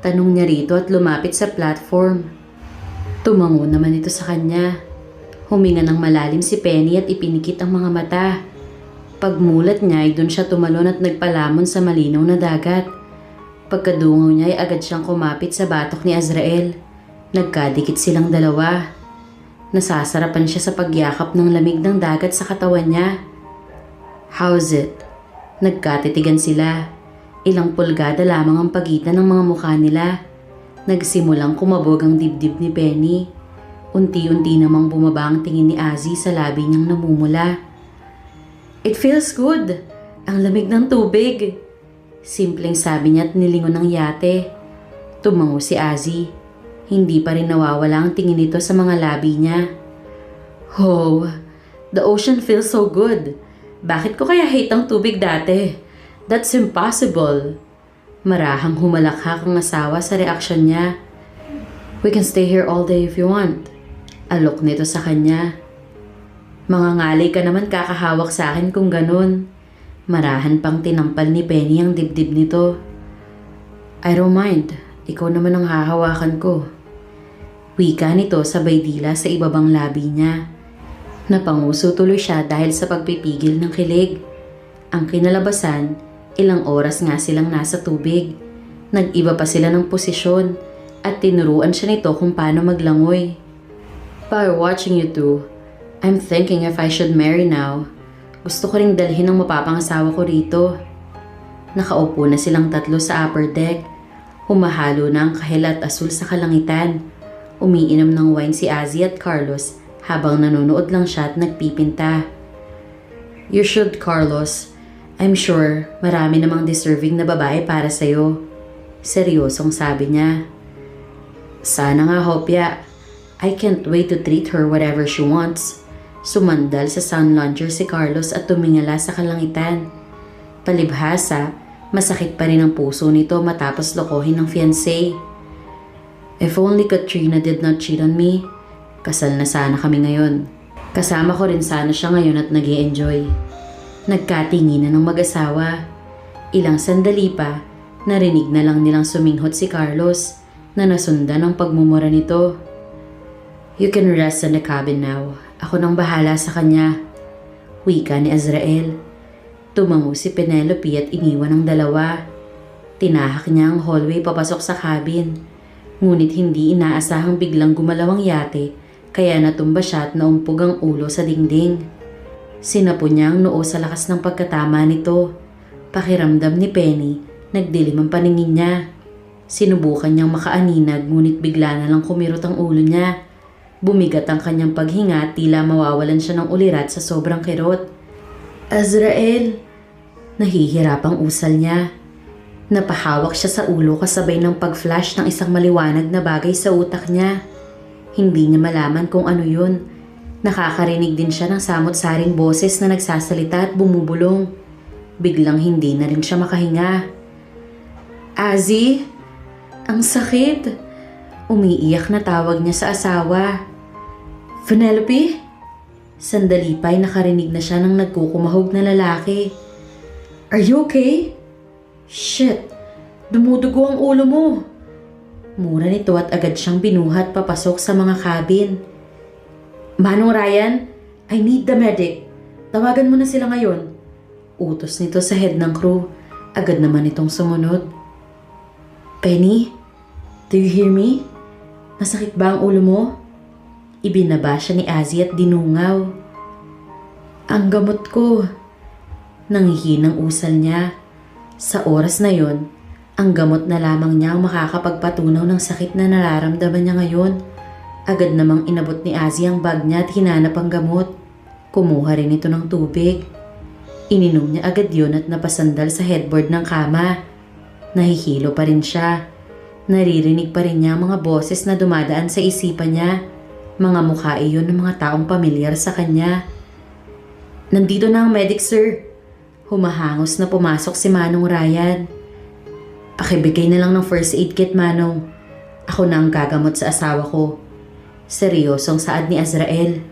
Tanong niya rito at lumapit sa platform. Tumango naman ito sa kanya. Huminga ng malalim si Penny at ipinikit ang mga mata. Pagmulat niya ay doon siya tumalon at nagpalamon sa malinaw na dagat. Pagkadungaw niya ay agad siyang kumapit sa batok ni Azrael. Nagkadikit silang dalawa. Nasasarapan siya sa pagyakap ng lamig ng dagat sa katawan niya. How's it? Nagkatitigan sila. Ilang pulgada lamang ang pagitan ng mga mukha nila. Nagsimulang kumabog ang dibdib ni Penny. Unti-unti namang bumaba ang tingin ni Azzy sa labi niyang namumula. It feels good. Ang lamig ng tubig. Simpleng sabi niya at nilingon ng yate. Tumango si Azzy. Hindi pa rin nawawala ang tingin nito sa mga labi niya. Oh, the ocean feels so good. Bakit ko kaya hate ang tubig dati? That's impossible. Marahang humalakhak ang asawa sa reaksyon niya. We can stay here all day if you want. Alok nito sa kanya. Mangangalay ka naman kakahawak sa akin kung ganun. Marahan pang tinampal ni Penny ang dibdib nito. I don't mind. Ikaw naman ang hahawakan ko. Wika nito sabay dila sa ibabang labi niya. Napanguso tuloy siya dahil sa pagpipigil ng kilig. Ang kinalabasan, ilang oras nga silang nasa tubig. Nag-iba pa sila ng posisyon at tinuruan siya nito kung paano maglangoy. By watching you two, I'm thinking if I should marry now. Gusto ko ring dalhin ang mapapangasawa ko rito. Nakaupo na silang tatlo sa upper deck. Humahalo na ang kahil at asul sa kalangitan. Umiinom ng wine si Azzy at Carlos habang nanonood lang siya at nagpipinta. You should, Carlos. I'm sure marami namang deserving na babae para sa'yo. Seryosong sabi niya. Sana nga, Hopya. I can't wait to treat her whatever she wants. Sumandal sa sun lounger si Carlos at tumingala sa kalangitan. Palibhasa, masakit pa rin ang puso nito matapos lokohin ng fiancé. If only Katrina did not cheat on me, kasal na sana kami ngayon. Kasama ko rin sana siya ngayon at nag-i-enjoy. Nagkatinginan ng mag-asawa. Ilang sandali pa, narinig na lang nilang suminghot si Carlos na nasundan ang pagmumura nito. You can rest in the cabin now. Ako nang bahala sa kanya. Wika ni Azrael. Tumango si Penelope at iniwan ang dalawa. Tinahak niya ang hallway papasok sa cabin. Ngunit hindi inaasahang biglang gumalaw ang yate kaya natumba siya at naumpog ang ulo sa dingding. Sinapo niya ang noo sa lakas ng pagkatama nito. Pakiramdam ni Penny, nagdilim ang paningin niya. Sinubukan niyang makaaninag ngunit bigla na lang kumirot ang ulo niya. Bumigat ang kanyang paghinga at tila mawawalan siya ng ulirat sa sobrang kirot. Azrael! Nahihirapang usal niya. Napahawak siya sa ulo kasabay ng pag-flash ng isang maliwanag na bagay sa utak niya. Hindi niya malaman kung ano yun. Nakakarinig din siya ng samot-saring boses na nagsasalita at bumubulong. Biglang hindi na rin siya makahinga. Azzy! Ang sakit! Umiiyak na tawag niya sa asawa. Penelope? Sandali pa ay nakarinig na siya ng nagkukumahog na lalaki. Are you okay? Shit! Dumudugo ang ulo mo! Mura nito at agad siyang binuhat papasok sa mga cabin. Manong Ryan, I need the medic. Tawagan mo na sila ngayon. Utos nito sa head ng crew. Agad naman itong sumunod. Penny, do you hear me? Masakit ba ang ulo mo? Ibinaba siya ni Azzy at dinungaw. Ang gamot ko. Nangihinang usal niya. Sa oras na yon, Ang gamot na lamang niya ang makakapagpatunaw ng sakit na nararamdaman niya ngayon. Agad namang inabot ni Azzy ang bag niya at hinanap ang gamot. Kumuha rin ito ng tubig. Ininom niya agad yun at napasandal sa headboard ng kama. Nahihilo pa rin siya. Naririnig pa rin niya ang mga boses na dumadaan sa isipan niya. Mga mukha iyon ng mga taong pamilyar sa kanya. Nandito na ang medic, sir. Humahangos na pumasok si Manong Ryan. Pakibigay na lang ng first aid kit, Manong. Ako na ang gagamot sa asawa ko. Seryosong saad ni Azrael.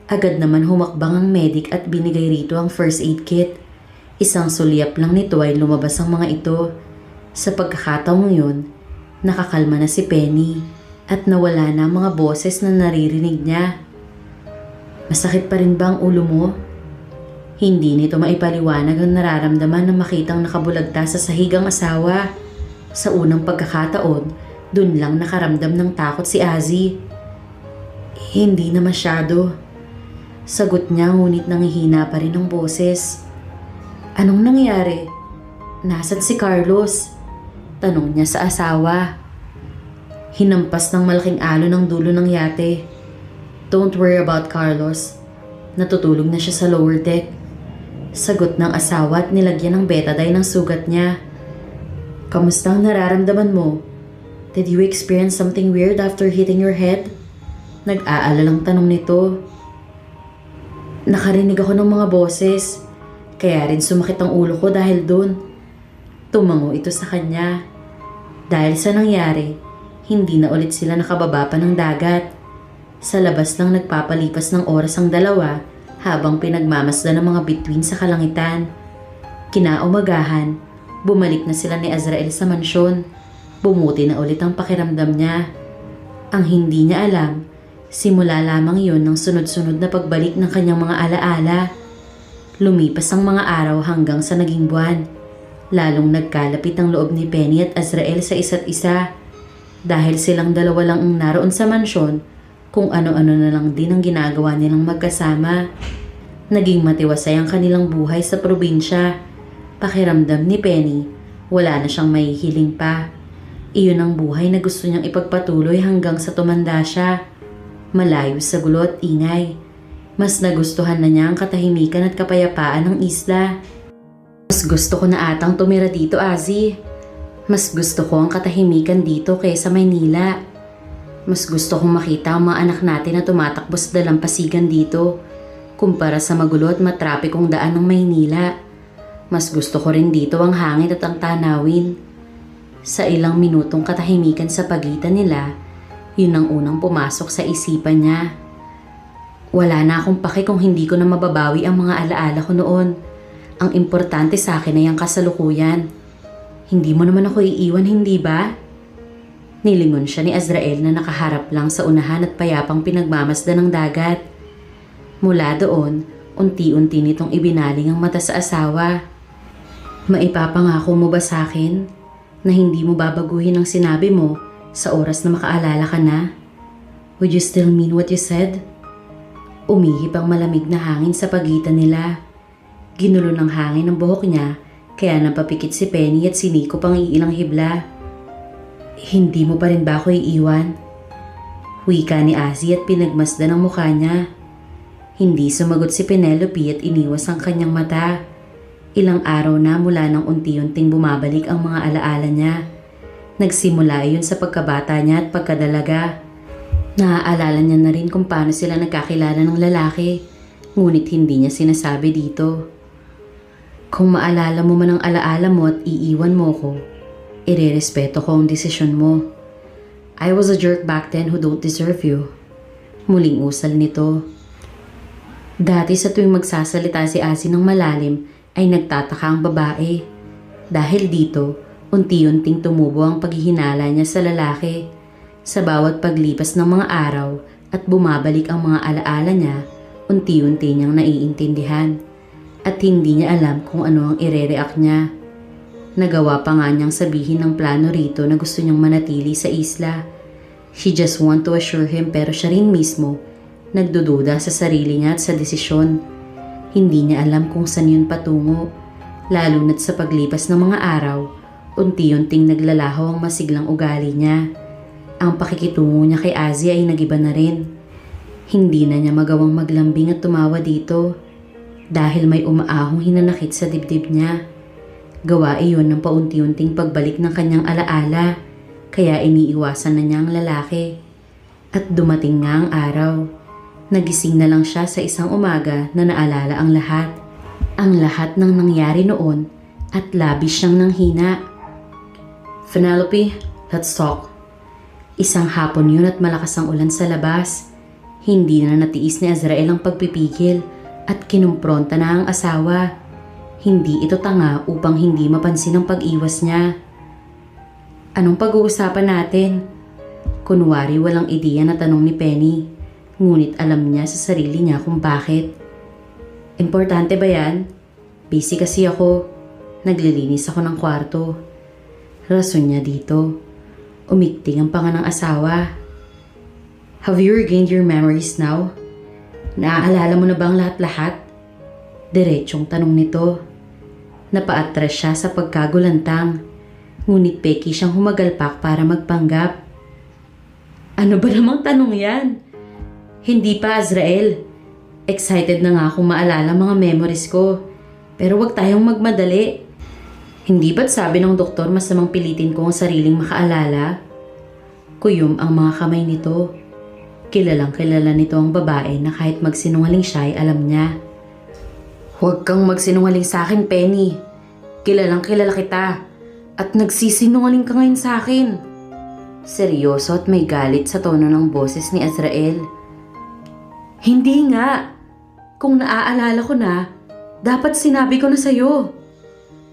Agad naman humakbang ang medic at binigay rito ang first aid kit. Isang sulyap lang nito ay lumabas ang mga ito. Sa pagkakataong yun, nakakalma na si Penny at nawala na ang mga boses na naririnig niya. Masakit pa rin ba ang ulo mo? Hindi nito maipaliwanag ang nararamdaman na makitang nakabulagta sa sahig ang asawa. Sa unang pagkakataon, dun lang nakaramdam ng takot si Azzy. Hindi na masyado. Sagot niya ngunit nangihina pa rin ang boses. Anong nangyari? Nasaan si Carlos? Tanong niya sa asawa. Hinampas ng malaking alon ng dulo ng yate. Don't worry about Carlos. Natutulog na siya sa lower deck. Sagot ng asawa at nilagyan ng betadine ng sugat niya. Kamusta ang nararamdaman mo? Did you experience something weird after hitting your head? Nag-aalalang tanong nito. Nakarinig ako ng mga boses. Kaya rin sumakit ang ulo ko dahil dun. Tumango ito sa kanya. Dahil sa nangyari, hindi na ulit sila nakababa pa ng dagat. Sa labas lang nagpapalipas ng oras ang dalawa habang pinagmamasdan ng mga bituin sa kalangitan. Kinaumagahan, bumalik na sila ni Azrael sa mansyon. Bumuti na ulit ang pakiramdam niya. Ang hindi niya alam, simula lamang yon ng sunod-sunod na pagbalik ng kanyang mga alaala. Lumipas ang mga araw hanggang sa naging buwan. Lalong nagkalapit ang loob ni Penny at Azrael sa isa't isa. Dahil silang dalawa lang ang naroon sa mansyon, kung ano-ano na lang din ang ginagawa nilang magkasama. Naging matiwasay ang kanilang buhay sa probinsya. Pakiramdam ni Penny, wala na siyang mahihiling pa. Iyon ang buhay na gusto niyang ipagpatuloy hanggang sa tumanda siya. Malayo sa gulo at ingay. Mas nagustuhan na niya ang katahimikan at kapayapaan ng isla. Mas gusto ko na atang tumira dito, Azzy. Mas gusto ko ang katahimikan dito kaysa Maynila. Mas gusto kong makita ang mga anak natin na tumatakbo sa dalampasigan dito kumpara sa magulo at matrapikong daan ng Maynila. Mas gusto ko rin dito ang hangin at ang tanawin. Sa ilang minutong katahimikan sa pagitan nila, yun ang unang pumasok sa isipan niya. Wala na akong pake kung hindi ko na mababawi ang mga alaala ko noon. Ang importante sa akin ay ang kasalukuyan. Hindi mo naman ako iiwan, hindi ba? Nilingon siya ni Azrael na nakaharap lang sa unahan at payapang pinagmamasdan ng dagat. Mula doon, unti-unti nitong ibinaling ang mata sa asawa. Maipapangako mo ba sa akin na hindi mo babaguhin ang sinabi mo sa oras na makaalala ka na? Would you still mean what you said? Umihip ang malamig na hangin sa pagitan nila. Ginulo ng hangin ang buhok niya kaya napapikit si Penny at siniko pang iilang hibla. Hindi mo pa rin ba ako iiwan? Wika ni Azzy at pinagmasdan ang mukha niya. Hindi sumagot si Penelope at iniwas ang kanyang mata. Ilang araw na mula nang unti-unting bumabalik ang mga alaala niya. Nagsimula iyon sa pagkabata niya at pagkadalaga. Naaalala niya na rin kung paano sila nagkakilala ng lalaki, ngunit hindi niya sinasabi dito. Kung maalala mo man ang alaala mo at iiwan mo ko, irerespeto ko ang desisyon mo. I was a jerk back then who don't deserve you. Muling usal nito. Dati sa tuwing magsasalita si Azzy ng malalim ay nagtataka ang babae. Dahil dito, unti-unting tumubo ang paghihinala niya sa lalaki. Sa bawat paglipas ng mga araw at bumabalik ang mga alaala niya, unti-unti niyang naiintindihan. At hindi niya alam kung ano ang ire-react niya. Nagawa pa nga niyang sabihin ng plano rito na gusto niyang manatili sa isla. She just want to assure him pero siya rin mismo nagdududa sa sarili niya at sa desisyon. Hindi niya alam kung saan yun patungo, lalo na't sa paglipas ng mga araw, Unti-unting naglalaho ang masiglang ugali niya. Ang pakikitungo niya kay Azzy ay nagiba na rin. Hindi na niya magawang maglambing at tumawa dito dahil may umaahong hinanakit sa dibdib niya. Gawa iyon ng paunti-unting pagbalik ng kanyang alaala, kaya iniiwasan na niya ang lalaki. At dumating nga ang araw. Nagising na lang siya sa isang umaga na naalala ang lahat. Ang lahat ng nangyari noon at labis siyang nanghina. "Penelope, let's talk." Isang hapon yun at malakas ang ulan sa labas. Hindi na natiis ni Azrael ang pagpipigil at kinumpronta na ang asawa. Hindi ito tanga upang hindi mapansin ang pag-iwas niya. "Anong pag-uusapan natin?" Kunwari walang ideya na tanong ni Penny. Ngunit alam niya sa sarili niya kung bakit. "Importante ba yan? Busy kasi ako. Naglilinis ako ng kwarto." Rason niya dito. Umigting ang panga ng asawa. "Have you regained your memories now? Naaalala mo na ba ang lahat-lahat?" Diretsong tanong nito. Napaatras siya sa pagkagulantang. Ngunit peki siyang humagalpak para magpanggap. "Ano ba namang tanong yan?" "Hindi pa, Azrael. Excited na nga akong maalala mga memories ko. Pero wag tayong magmadali. Hindi ba't sabi ng doktor masamang pilitin ko ang sariling makaalala?" Kuyom ang mga kamay nito. Kilalang kilala nito ang babae na kahit magsinungaling siya ay alam niya. "Huwag kang magsinungaling sa akin, Penny. Kilalang kilala kita. At nagsisinungaling ka ngayon sa akin." Seryoso at may galit sa tono ng boses ni Azrael. "Hindi nga. Kung naaalala ko na, dapat sinabi ko na sa'yo."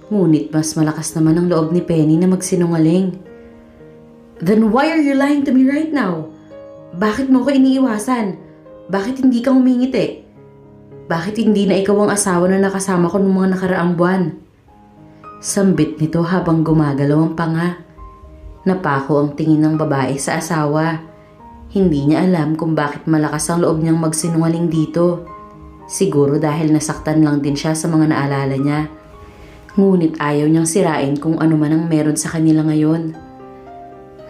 Ngunit mas malakas naman ang loob ni Penny na magsinungaling. "Then why are you lying to me right now? Bakit mo ko iniiwasan? Bakit hindi ka humingiti? Bakit hindi na ikaw ang asawa na nakasama ko noong mga nakaraang buwan?" Sambit nito habang gumagalaw ang panga. Napako ang tingin ng babae sa asawa. Hindi niya alam kung bakit malakas ang loob niyang magsinungaling dito. Siguro dahil nasaktan lang din siya sa mga naalala niya. Ngunit ayaw niyang sirain kung ano man ang meron sa kanila ngayon.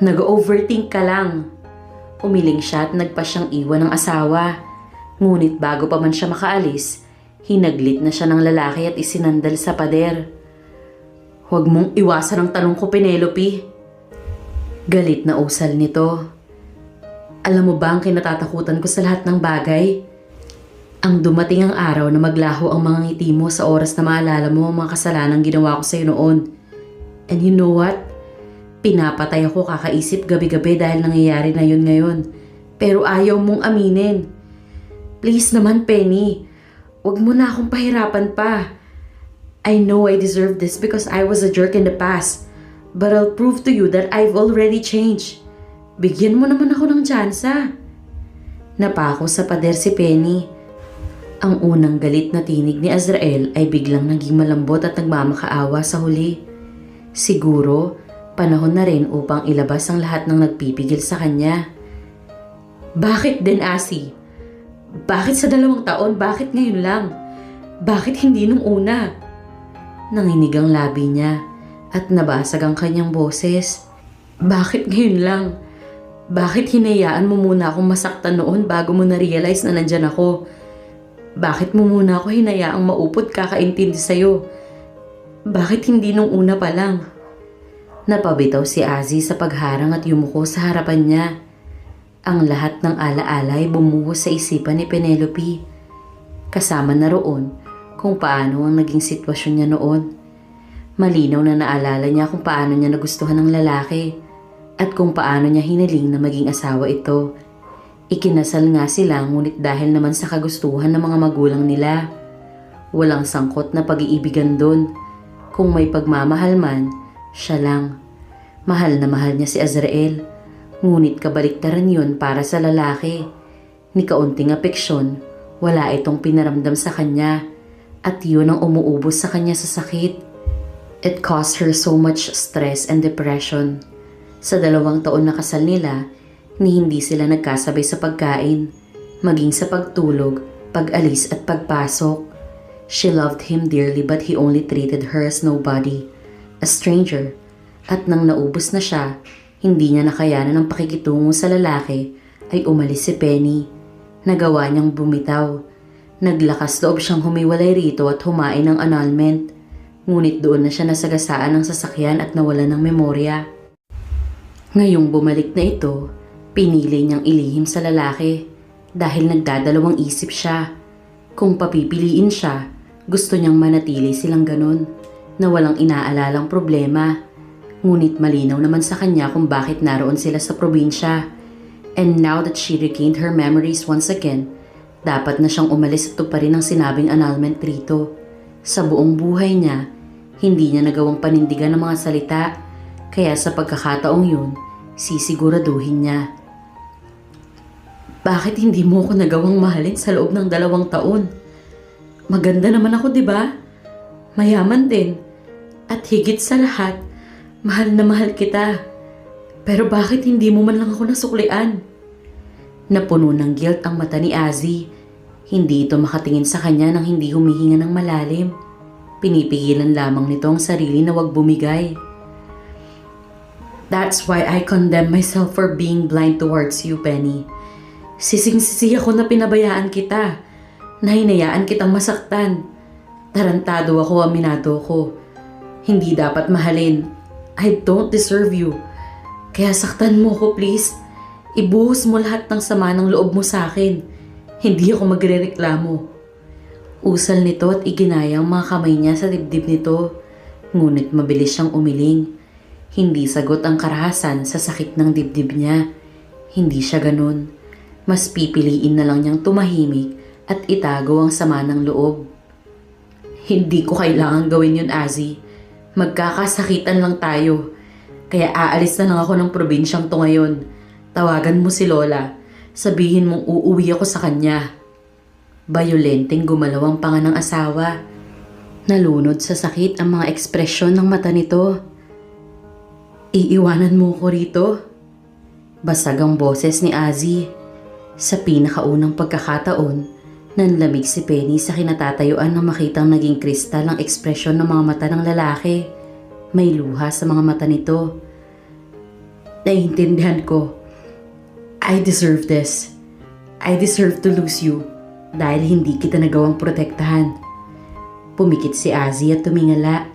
"Nag-overthink ka lang." Umiling siya at nagpa siyang iwan ng asawa. Ngunit bago pa man siya makaalis, hinaglit na siya ng lalaki at isinandal sa pader. "Huwag mong iwasan ang tanong ko, Penelope." Galit na usal nito. "Alam mo ba ang kinatatakutan ko sa lahat ng bagay? Ang dumating ang araw na maglaho ang mga ngiti mo sa oras na maalala mo ang mga kasalanang ginawa ko sa iyo noon. And you know what? Pinapatay ako kakaisip gabi-gabi dahil nangyayari na yun ngayon. Pero ayaw mong aminin. Please naman, Penny. Huwag mo na akong pahirapan pa. I know I deserve this because I was a jerk in the past. But I'll prove to you that I've already changed. Bigyan mo naman ako ng tsansa." Napako sa pader si Penny. Ang unang galit na tinig ni Azrael ay biglang naging malambot at nagmamakaawa sa huli. Siguro, panahon na rin upang ilabas ang lahat ng nagpipigil sa kanya. "Bakit din, Asi? Bakit sa 2 taon? Bakit ngayon lang? Bakit hindi nung una?" Nanginig ang labi niya at nabasag ang kanyang boses. "Bakit ngayon lang? Bakit hinayaan mo muna akong masaktan noon bago mo na-realize na nandyan ako? Bakit mo muna ako hinayaang maupot kakaintindi sa'yo? Bakit hindi nung una pa lang?" Napabitaw si Azzy sa pagharang at yumuko sa harapan niya. Ang lahat ng alaala ay bumuhos sa isipan ni Penelope. Kasama na roon kung paano ang naging sitwasyon niya noon. Malinaw na naalala niya kung paano niya nagustuhan ng lalaki at kung paano niya hiniling na maging asawa ito. Ikinasal nga sila ngunit dahil naman sa kagustuhan ng mga magulang nila. Walang sangkot na pag-iibigan doon. Kung may pagmamahal man, siya lang. Mahal na mahal niya si Azrael. Ngunit kabaliktaran yun para sa lalaki. Ni kaunting apeksyon, wala itong pinaramdam sa kanya. At yun ang umuubos sa kanya sa sakit. It caused her so much stress and depression. Sa 2 taon na kasal nila, ni hindi sila nagkasabay sa pagkain, maging sa pagtulog, pag-alis at pagpasok. She loved him dearly but he only treated her as nobody, a stranger, At nang naubos na siya, hindi niya nakayanan ng pakikitungo sa lalaki, ay umalis si Penny. Nagawa niyang bumitaw. Naglakas loob siyang humiwalay rito at humain ng annulment. Ngunit doon na siya nasagasaan ng sasakyan at nawala ng memorya. Ngayong bumalik na ito, pinili niyang ilihim sa lalaki dahil nagdadalawang isip siya. Kung papipiliin siya, gusto niyang manatili silang ganun na walang inaalalang problema. Ngunit malinaw naman sa kanya kung bakit naroon sila sa probinsya. And now that she regained her memories once again, dapat na siyang umalis at tuparin ang sinabing annulment rito. Sa buong buhay niya, hindi niya nagawang panindigan ng mga salita, kaya sa pagkakataong yun, sisiguraduhin niya. Bakit hindi mo ko nagawang mahalin sa loob ng 2 taon? Maganda naman ako, di ba? Mayaman din. At higit sa lahat, mahal na mahal kita. Pero bakit hindi mo man lang ako nasuklian? Napuno ng guilt ang mata ni Azzy. Hindi ito makatingin sa kanya nang hindi humihinga ng malalim. Pinipigilan lamang nito ang sarili na wag bumigay. That's why I condemn myself for being blind towards you, Penny. Sising-sisi ako na pinabayaan kita. Na hinayaan kitang masaktan. Tarantado ako, aminado ko. Hindi dapat mahalin. I don't deserve you. Kaya saktan mo ko, please. Ibuhos mo lahat ng sama ng loob mo sa akin. Hindi ako magrereklamo. Usal nito at iginaya ang mga kamay niya sa dibdib nito. Ngunit mabilis siyang umiling. Hindi sagot ang karahasan sa sakit ng dibdib niya. Hindi siya ganun. Mas pipiliin na lang niyang tumahimik at itago ang sama ng loob. Hindi ko kailangan gawin yun, Azzy. Magkakasakitan lang tayo. Kaya aalis na lang ako ng probinsyang to ngayon. Tawagan mo si Lola. Sabihin mong uuwi ako sa kanya. Bayolenteng gumalaw ang panga ng asawa. Nalunod sa sakit ang mga ekspresyon ng mata nito. Iiwanan mo ko rito? Basag ang boses ni Azzy. Sa pinakaunang pagkakataon, nanlamig si Penny sa kinatatayuan nang makitang naging kristal ang ekspresyon ng mga mata ng lalaki. May luha sa mga mata nito. Naiintindihan ko. I deserve this. I deserve to lose you dahil hindi kita nagawang protektahan. Pumikit si Azzy at tumingala.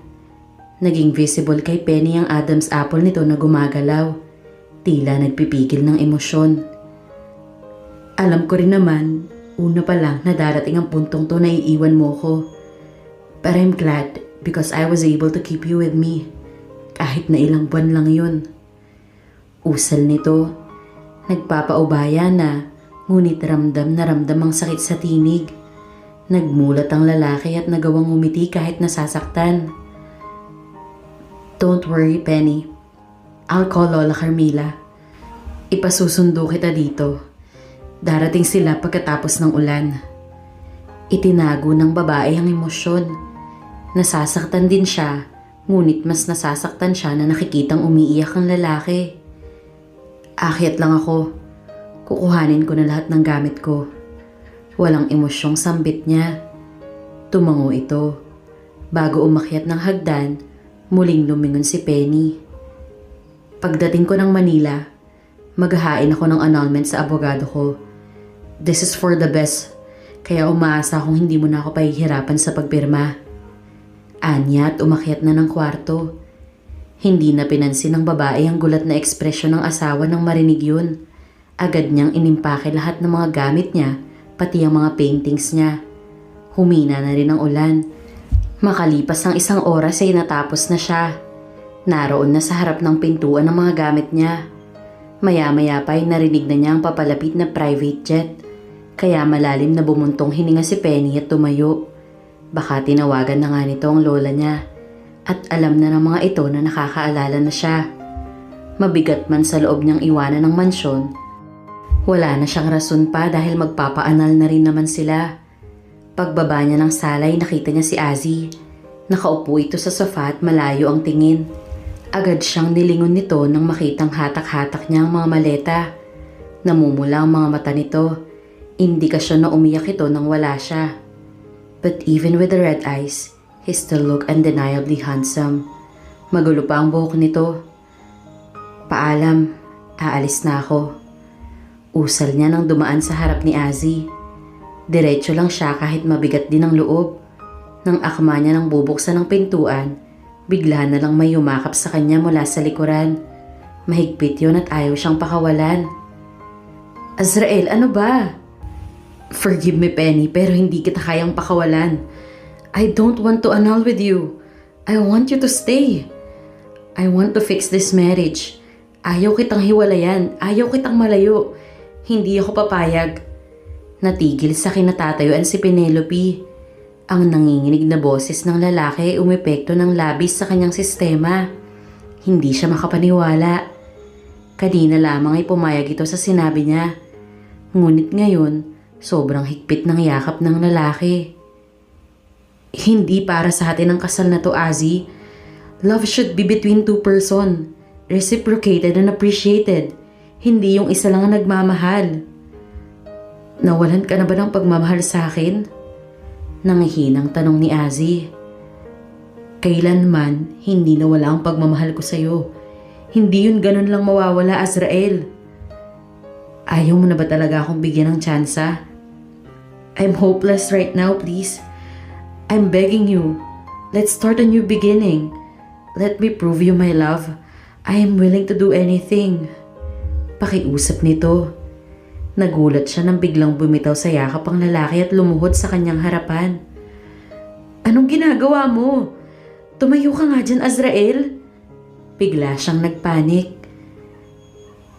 Naging visible kay Penny ang Adam's apple nito na gumagalaw. Tila nagpipigil ng emosyon. Alam ko rin naman, una pa lang na darating ang puntong to na iiwan mo ko. But I'm glad because I was able to keep you with me. Kahit na ilang buwan lang yun. Usal nito. Nagpapaubaya na, ngunit ramdam na ramdam ang sakit sa tinig. Nagmulat ang lalaki at nagawang umiti kahit nasasaktan. Don't worry, Penny. I'll call Lola Carmila. Ipasusundo kita dito. Darating sila pagkatapos ng ulan. Itinago ng babae ang emosyon. Nasasaktan din siya, ngunit mas nasasaktan siya na nakikitang umiiyak ang lalaki. Akyat lang ako. Kukuhanin ko na lahat ng gamit ko. Walang emosyong sambit niya. Tumango ito. Bago umakyat ng hagdan, muling lumingon si Penny. Pagdating ko ng Manila, maghahain ako ng annulment sa abogado ko. This is for the best, kaya umaasa akong hindi mo na ako pahihirapan sa pagpirma. Anya at umakyat na ng kwarto. Hindi na pinansin ng babae ang gulat na ekspresyon ng asawa nang marinig yun. Agad niyang inimpake lahat ng mga gamit niya, pati ang mga paintings niya. Humina na rin ang ulan. Makalipas ang 1 oras ay natapos na siya. Naroon na sa harap ng pintuan ng mga gamit niya. Maya-maya pa ay narinig na niya ang papalapit na private jet. Kaya malalim na bumuntong hininga si Penny at tumayo. Baka tinawagan na nga nito ang lola niya. At alam na ng mga ito na nakakaalala na siya. Mabigat man sa loob niyang iwanan ng mansyon, wala na siyang rason pa dahil magpapaanal na rin naman sila. Pagbaba niya ng salay, nakita niya si Azzy. Nakaupo ito sa sofa at malayo ang tingin. Agad siyang nilingon nito nang makitang hatak-hatak niya ang mga maleta. Namumula ang mga mata nito. Indikasyon na umiyak ito nang wala siya. But even with the red eyes, he still looked undeniably handsome. Magulo pa ang buhok nito. Paalam, aalis na ako. Usal niya nang dumaan sa harap ni Azzy. Diretso lang siya kahit mabigat din ang loob. Nang akma niya nang bubuksan ng pintuan, bigla na lang may yumakap sa kanya mula sa likuran. Mahigpit yun at ayaw siyang pakawalan. Azrael, ano ba? Forgive me, Penny, pero hindi kita kayang pakawalan. I don't want to annul with you. I want you to stay. I want to fix this marriage. Ayaw kitang hiwalayan. Ayaw kitang malayo. Hindi ako papayag. Natigil sa kinatatayuan si Penelope. Ang nanginginig na boses ng lalaki ay umepekto ng labis sa kanyang sistema. Hindi siya makapaniwala. Kanina lamang ay pumayag ito sa sinabi niya. Ngunit ngayon, sobrang higpit ng yakap ng lalaki. Hindi para sa atin ang kasal na to, Azzy. Love should be between two person. Reciprocated and appreciated. Hindi yung isa lang ang nagmamahal. Nawalan ka na ba ng pagmamahal sa akin? Nangihinang tanong ni Azzy. Kailanman, hindi nawala ang pagmamahal ko sa'yo. Hindi yun ganun lang mawawala, Azrael. Ayaw mo na ba talaga akong bigyan ng tsansa? I'm hopeless right now, please. I'm begging you. Let's start a new beginning. Let me prove you my love. I am willing to do anything. Pakiusap nito. Nagulat siya nang biglang bumitaw sa yakap ang lalaki at lumuhod sa kanyang harapan. Anong ginagawa mo? Tumayo ka nga dyan, Azrael. Bigla siyang nagpanik.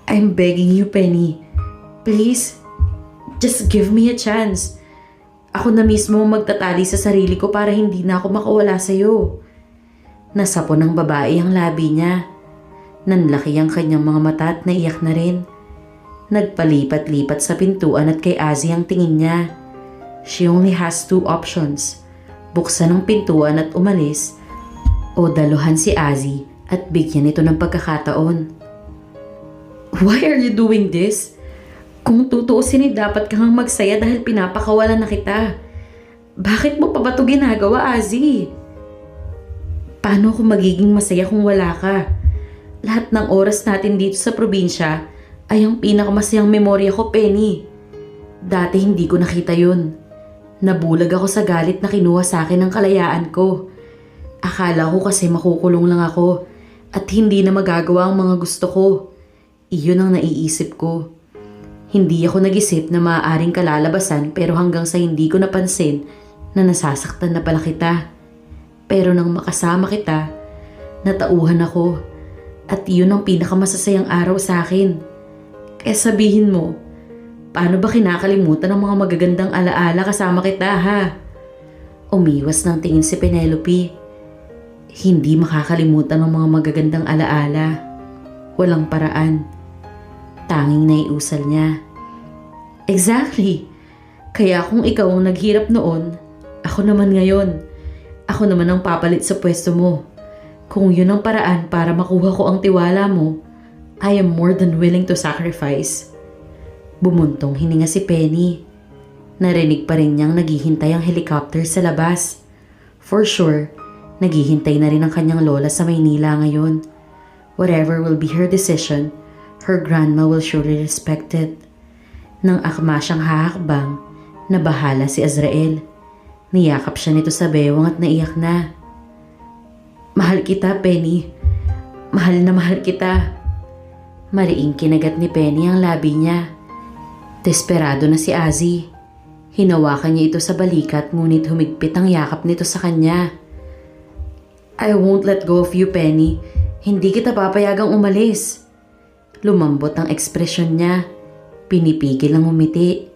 I'm begging you, Penny. Please, just give me a chance. Ako na mismo magtatali sa sarili ko para hindi na ako makawala sa'yo. Nasapo ng babae ang labi niya. Nanlaki ang kanyang mga mata at naiyak na rin. Nagpalipat-lipat sa pintuan at kay Azzy ang tingin niya. She only has two options. Buksan ang pintuan at umalis o daluhan si Azzy at bigyan ito ng pagkakataon. Why are you doing this? Kung tutuusin dapat kang magsaya dahil pinapakawalan na kita. Bakit mo pa ba ito ginagawa, Azzy? Paano ako magiging masaya kung wala ka? Lahat ng oras natin dito sa probinsya ay ang pinakamasayang memorya ko, Penny. Dati hindi ko nakita yun. Nabulag ako sa galit na kinuha sa akin ng kalayaan ko. Akala ko kasi makukulong lang ako at hindi na magagawa ang mga gusto ko. Iyon ang naiisip ko. Hindi ako nag-isip na maaaring kalalabasan pero hanggang sa hindi ko napansin na nasasaktan na pala kita. Pero nang makasama kita, natauhan ako at iyon ang pinakamasasayang araw sa akin. Kaya sabihin mo, paano ba kinakalimutan ang mga magagandang alaala kasama kita, ha? Umiwas ng tingin si Penelope. Hindi makakalimutan ang mga magagandang alaala. Walang paraan. Tanging naiusal niya. Exactly. Kaya kung ikaw ang naghirap noon, ako naman ngayon. Ako naman ang papalit sa pwesto mo. Kung yun ang paraan para makuha ko ang tiwala mo, I am more than willing to sacrifice. Bumuntong hininga si Penny. Narinig pa rin niyang naghihintay ang helicopter sa labas. For sure, naghihintay na rin ang kanyang lola sa Maynila ngayon. Whatever will be her decision, her grandma will surely respect it. Nang akma siyang hahakbang, nabahala si Azrael. Niyakap siya nito sa bewang at naiyak na. Mahal kita, Penny. Mahal na mahal kita. Mariing kinagat ni Penny ang labi niya. Desperado na si Azzy. Hinawakan niya ito sa balikat ngunit humigpit ang yakap nito sa kanya. I won't let go of you, Penny. Hindi kita papayagang umalis. Lumambot ang ekspresyon niya. Pinipigil ang umiti.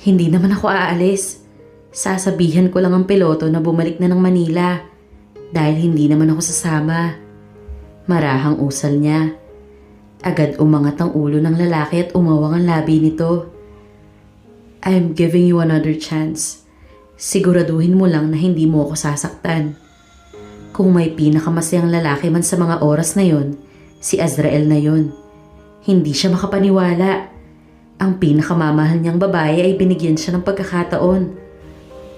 Hindi naman ako aalis. Sasabihan ko lang ang piloto na bumalik na ng Manila dahil hindi naman ako sasama. Marahang usal niya. Agad umangat ang ulo ng lalaki at umawang ang labi nito. I am giving you another chance. Siguraduhin mo lang na hindi mo ako sasaktan. Kung may pinakamasayang lalaki man sa mga oras na yon, si Azrael na yon. Hindi siya makapaniwala. Ang pinakamamahal niyang babae ay binigyan siya ng pagkakataon.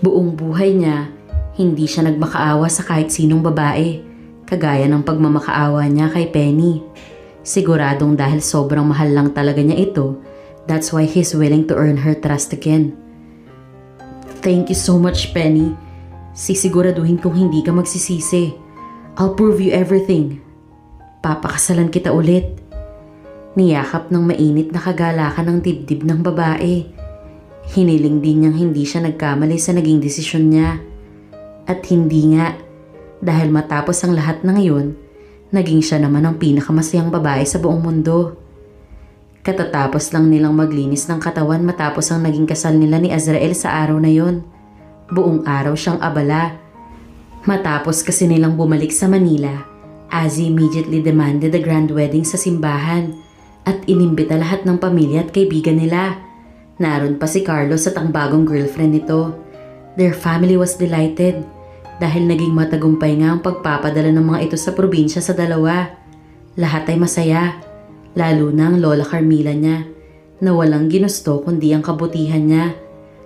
Buong buhay niya, hindi siya nagmakaawa sa kahit sinong babae, kagaya ng pagmamakaawa niya kay Penny. Siguradong dahil sobrang mahal lang talaga niya ito, that's why he's willing to earn her trust again. Thank you so much, Penny. Sisiguraduhin kong hindi ka magsisisi. I'll prove you everything. Papakasalan kita ulit. Niyakap ng mainit na kagalakan ng dibdib ng babae. Hiniling din niyang hindi siya nagkamali sa naging desisyon niya. At hindi nga, dahil matapos ang lahat ng iyon, naging siya naman ang pinakamasayang babae sa buong mundo. Katatapos lang nilang maglinis ng katawan matapos ang naging kasal nila ni Azrael sa araw na yon. Buong araw siyang abala. Matapos kasi nilang bumalik sa Manila, Azzy immediately demanded a grand wedding sa simbahan at inimbita lahat ng pamilya at kaibigan nila. Naroon pa si Carlos at ang bagong girlfriend nito. Their family was delighted dahil naging matagumpay nga ang pagpapadala ng mga ito sa probinsya sa dalawa. Lahat ay masaya, lalo na ang Lola Carmila niya na walang ginusto kundi ang kabutihan niya.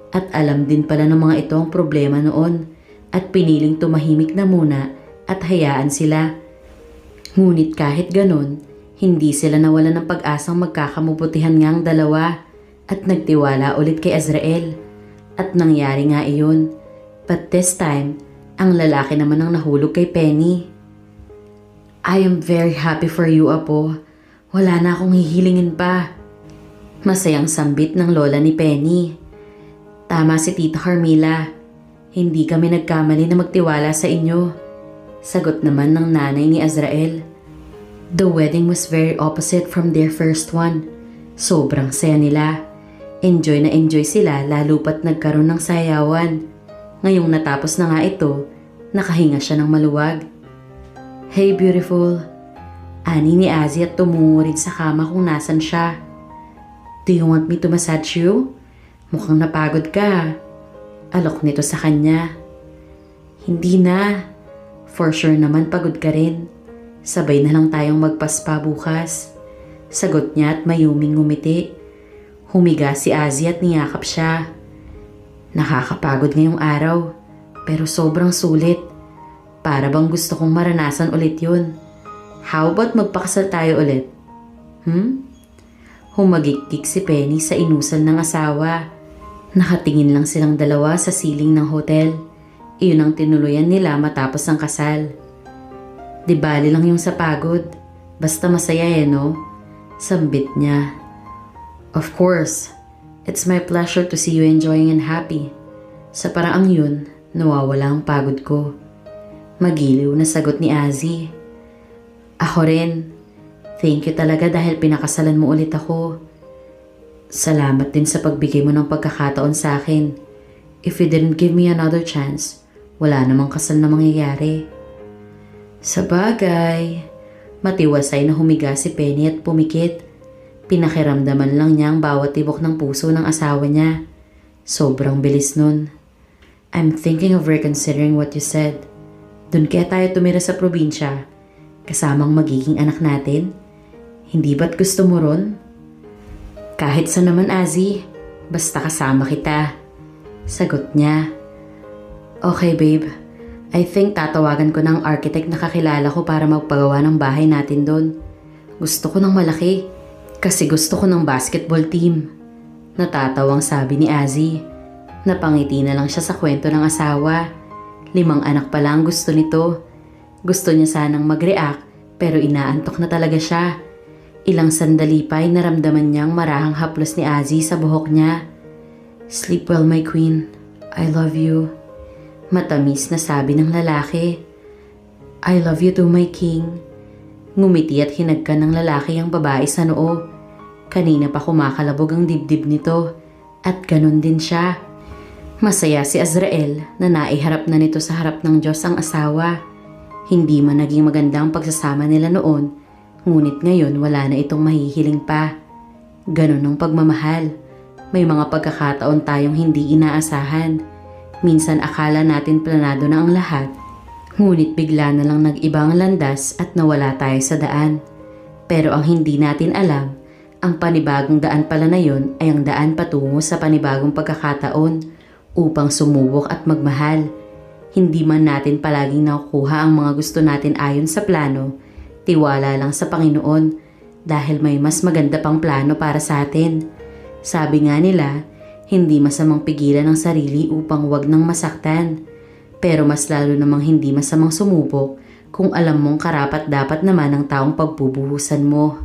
At alam din pala ng mga ito ang problema noon at piniling tumahimik na muna at hayaan sila. Ngunit kahit ganon, hindi sila nawala ng pag-asang magkakamubutihan nga ang dalawa at nagtiwala ulit kay Azrael. At nangyari nga iyon. But this time, ang lalaki naman ang nahulog kay Penny. I am very happy for you, Apo. Wala na akong hihilingin pa. Masayang sambit ng lola ni Penny. Tama si Tita Carmila. Hindi kami nagkamali na magtiwala sa inyo. Sagot naman ng nanay ni Azrael. The wedding was very opposite from their first one. Sobrang saya nila. Enjoy na enjoy sila lalo pat nagkaroon ng sayawan. Ngayong natapos na nga ito, nakahinga siya ng maluwag. Hey beautiful. Ani ni Azzy at tumungo rin sa kama kung nasan siya. Do you want me to massage you? Mukhang napagod ka. Alok nito sa kanya. Hindi na. For sure naman pagod ka rin. Sabay na lang tayong magpaspa bukas. Sagot niya at mayuming ngumiti. Humiga si Azzy at niyakap siya. Nakakapagod ngayong araw, pero sobrang sulit. Para bang gusto kong maranasan ulit yun. How about magpakasal tayo ulit? Humagikik si Penny sa inusal ng asawa. Nakatingin lang silang dalawa sa siling ng hotel. Iyon ang tinuluyan nila matapos ang kasal. Di bali lang yung sa pagod. Basta masaya no? Sambit niya. Of course, it's my pleasure to see you enjoying and happy. Sa paraang yun, nawawala ang pagod ko. Magiliw na sagot ni Azzy. Ako rin. Thank you talaga dahil pinakasalan mo ulit ako. Salamat din sa pagbigay mo ng pagkakataon sa akin. If you didn't give me another chance, wala namang kasal na mangyayari. Sabagay, matiwasay na humiga si Penny at pumikit. Pinakiramdaman lang niya ang bawat tibok ng puso ng asawa niya. Sobrang bilis nun. I'm thinking of reconsidering what you said. Dun kaya tayo tumira sa probinsya, kasamang magiging anak natin? Hindi ba't gusto mo ron? Kahit sa naman, Azzy. Basta kasama kita. Sagot niya. Okay, babe. I think tatawagan ko ng architect na kakilala ko para magpagawa ng bahay natin doon. Gusto ko ng malaki. Kasi gusto ko ng basketball team. Natatawang sabi ni Azzy. Napangiti na lang siya sa kwento ng asawa. 5 anak pa lang gusto nito. Gusto niya sanang mag-react pero inaantok na talaga siya. Ilang sandali pa ay naramdaman niyang marahang haplos ni Azzy sa buhok niya. Sleep well my queen. I love you. Matamis na sabi ng lalaki. I love you too my king. Ngumiti at hinagkan ng lalaki ang babae sa noo. Kanina pa kumakalabog ang dibdib nito. At ganun din siya. Masaya si Azrael na naiharap na nito sa harap ng Diyos ang asawa. Hindi man naging maganda ang pagsasama nila noon, ngunit ngayon wala na itong mahihiling pa. Ganun ang pagmamahal. May mga pagkakataon tayong hindi inaasahan. Minsan akala natin planado na ang lahat. Ngunit bigla na lang nag-ibang landas at nawala tayo sa daan. Pero ang hindi natin alam, ang panibagong daan pala na yon ay ang daan patungo sa panibagong pagkakataon upang sumubok at magmahal. Hindi man natin palaging nakukuha ang mga gusto natin ayon sa plano, tiwala lang sa Panginoon dahil may mas maganda pang plano para sa atin. Sabi nga nila, hindi masamang pigilan ang sarili upang wag nang masaktan. Pero mas lalo namang hindi masamang sumubok kung alam mong karapat dapat naman ang taong pagbubuhusan mo.